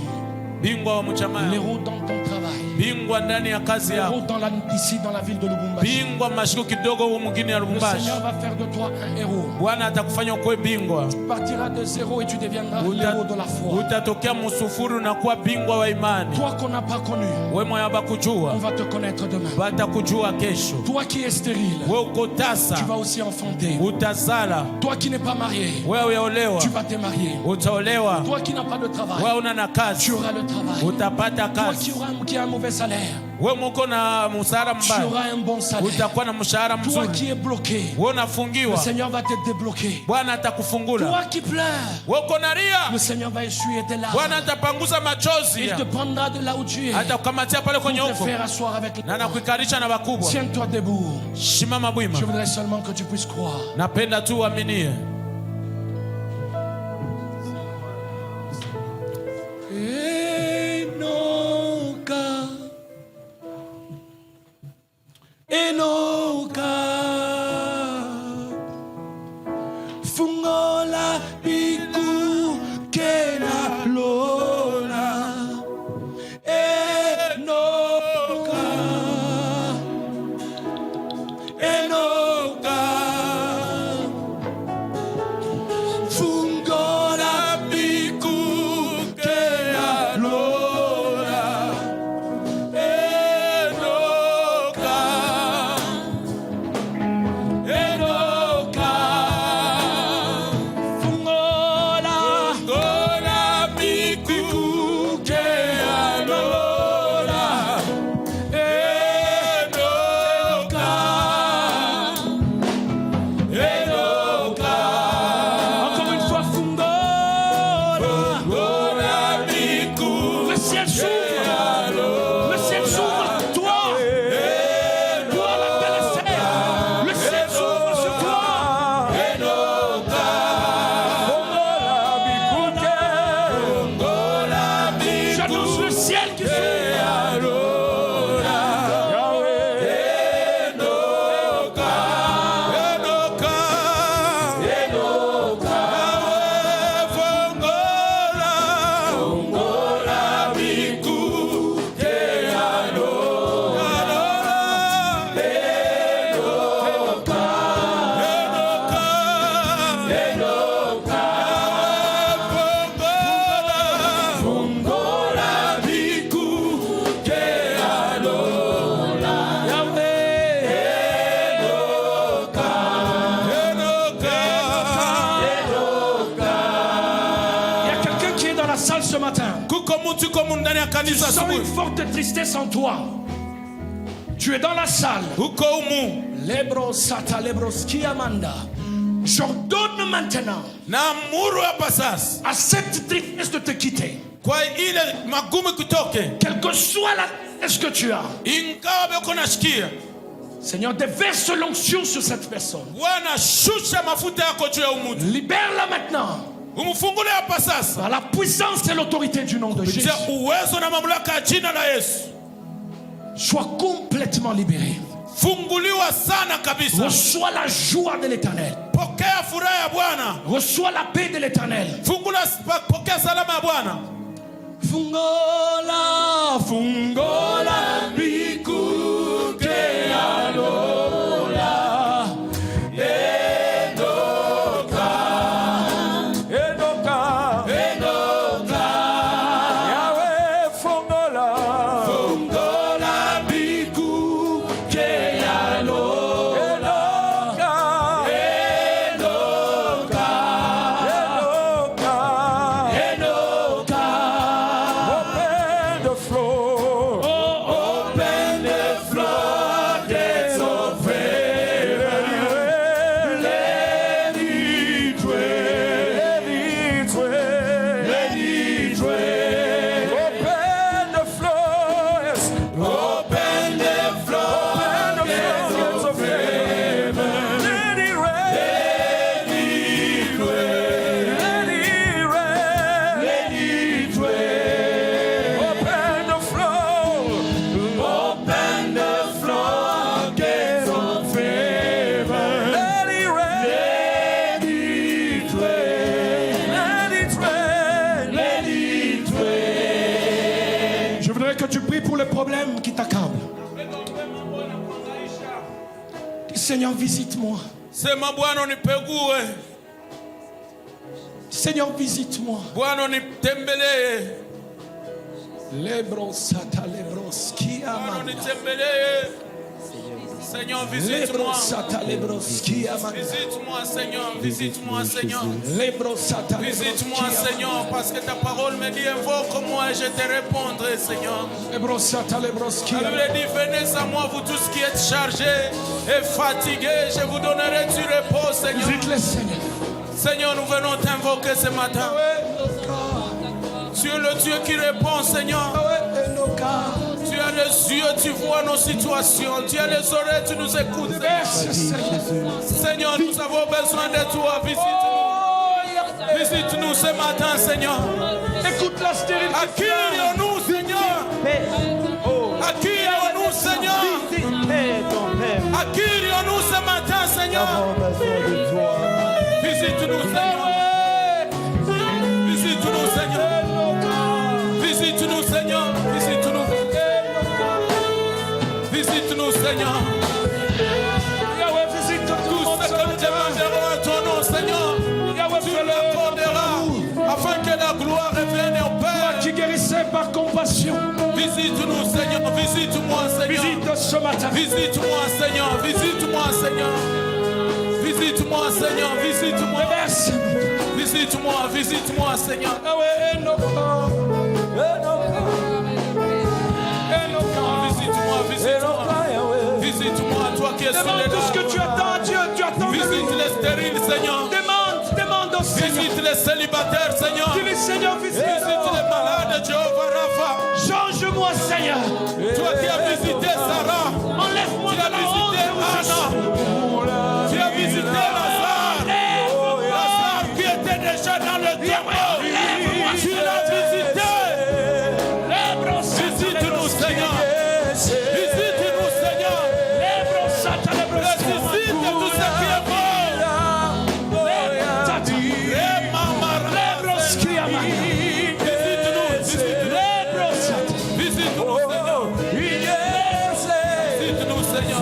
bingwa wa mchama, l'héros dans ton travail, bingwa ndani ya kazi l'héros yako, ici dans la ville de Lubumbashi. bingwa masiku kidogo huko mwingine ya Le Lubumbashi. Seigneur va faire de toi un héros. Bwana atakufanya ukuwe bingwa. Tu partiras de zéro et tu deviendras l'héros de la foi. Utatokea musufuru na kuwa bingwa wa imani. Toi qu'on n'a pas connu, We moya on bakujua va te connaître demain. batakujua kesho. Toi qui es stérile, We uko tasa tu vas aussi enfanter. utazala. Toi qui n'es pas marié, Wewe uyaolewa tu vas te marier. utaolewa. Toi qui n'as pas de travail, Wewe una na tu kazi auras le travail. utapata Toi kazi. qui as un mauvais salaire, Wewe muko na mshahara tu mbaya auras un bon salaire. utakuwa na mshahara Toi mzuri. qui es bloqué, Wewe le unafungiwa, Seigneur va te débloquer. Bwana atakufungula. Toi qui pleures, Wewe uko na ria, le Seigneur va essuyer tes larmes. Bwana atapanguza machozi, Il te prendra de là où tu es atakukamatia pale pour kwenye te huko faire asseoir avec na les nakuikarisha na wakubwa. Tiens-toi debout. Shimama bwima, Je voudrais seulement que tu puisses croire. napenda tu uaminie. Enoka fungola biku kena lola Enoka fungola biku kena lola Enoka fungola la salle ce matin. Kuko mtu komu ndani ya Tu kanisa sens asubuhi. une forte tristesse en toi. Tu es dans la salle. Uko umu. Lebro sata lebros kiamanda. J'ordonne maintenant Na muru hapa sasa. à cette tristesse de te quitter. Kwa ile magumu kutoke. Quelle que soit la tristesse que tu as. Ingawa beko nashikia. Seigneur, déverse l'onction sur cette personne. Bwana shusha mafuta yako juu ya umutu. Libère-la maintenant. Umufungule hapa sasa. Par la puissance et l'autorité du nom de Jésus. Kupitia uwezo na mamlaka ya jina la Yesu. Sois complètement libéré. Funguliwa sana kabisa. Reçois la joie de l'Éternel. Pokea furaha ya Bwana. Reçois la paix de l'Éternel. Pokea salama ya Bwana. Fungola, fungola, biku ke alola, enoka, enoka, enoka, Yahweh fungola, fungola, biku ke alola, enoka, enoka, enoka, open the floor, open the floodgates of heaven, let it rain, let it rain, open the floors, open the floodgates of heaven, let it rain, let it rain, let it rain, open the floor, open the floodgates of heaven, let it rain, let it rain, let it rain, let it rain. Je voudrais que tu pries pour les problèmes qui t'accablent. Dis, Seigneur, visite-moi. Sema Bwana unipegue. Seigneur, visite-moi. Bwana unitembelee. Lebros sata lebros ki Bwana amanda. unitembelee. Seigneur, visite-moi. Lebros sata lebros ki amanda. Visite-moi, Seigneur. Visite-moi, Seigneur. Lebros sata lebros ki Visite-moi, amanda. Seigneur, parce que ta parole me dit invoque-moi et je te répondrai, Seigneur. Lebros sata lebros ki La Bible amanda. dit venez à moi, vous tous qui êtes chargés et fatigués, je vous donnerai du repos, Seigneur. Visite-les, Seigneur. Seigneur, nous venons t'invoquer ce matin. Tu es le Dieu qui répond, Seigneur. Tu as les yeux, tu vois nos situations. Tu as les oreilles, tu nous écoutes. Seigneur, nous avons besoin de toi. Visite-nous. Visite-nous ce matin, Seigneur. Écoute la stérilité. Accueille-nous, Seigneur. Accueille-nous, Seigneur. Accueille-nous ce matin, Seigneur. Visite-nous, Seigneur. Visite-nous, Seigneur. Visite-nous, Seigneur. Visite-nous. Visite-nous, Seigneur. Yahweh, visite Tout tout le monde ce ce que nous matin. demanderons à ton nom, Seigneur, Yahweh, tu fais-le l'accorderas afin que la gloire revienne au Père. qui guérissait par compassion. Visite-nous, Seigneur. Visite-moi, Seigneur. Visite ce matin. Visite-moi, Seigneur. Visite-moi, Seigneur. Visite-moi, Seigneur. Visite-moi. Déverse. Visite-moi, visite-moi, Seigneur. Yahweh, Enoka. Enoka. Enoka. Visite-moi, visite-moi. Enoka, Yahweh. Visite-moi, toi qui es sur Demande les tout ce que tu attends, Dieu. Tu attends de Visite lui. les stériles, Seigneur. Demande au Seigneur. Visite les célibataires, Seigneur. Dis-lui, Seigneur, Visite visite. les malades, Jéhovah Rapha. Change-moi, Seigneur. Toi qui as visité Sarah. Enlève-moi Tu de as la visité Anna. Tu as visité Lazare. Lazare qui était déjà dans le tombeau. Tu l'as visité. Visite-nous, Seigneur. Visite-nous, Seigneur. Ressuscite tout ce qui est mort. Visite-nous, visite-nous. Visite-nous, Seigneur. Visite-nous, Seigneur.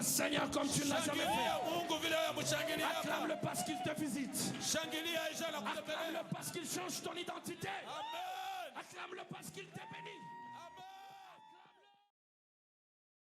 Seigneur comme tu ne l'as jamais fait. Shangilia Mungu vile wewe mshangilia hapa. Acclame-le parce qu'il te visite. Shangilia Aisha na kutembelea. Acclame-le parce qu'il change ton identité. Amen. Acclame-le parce qu'il te bénit.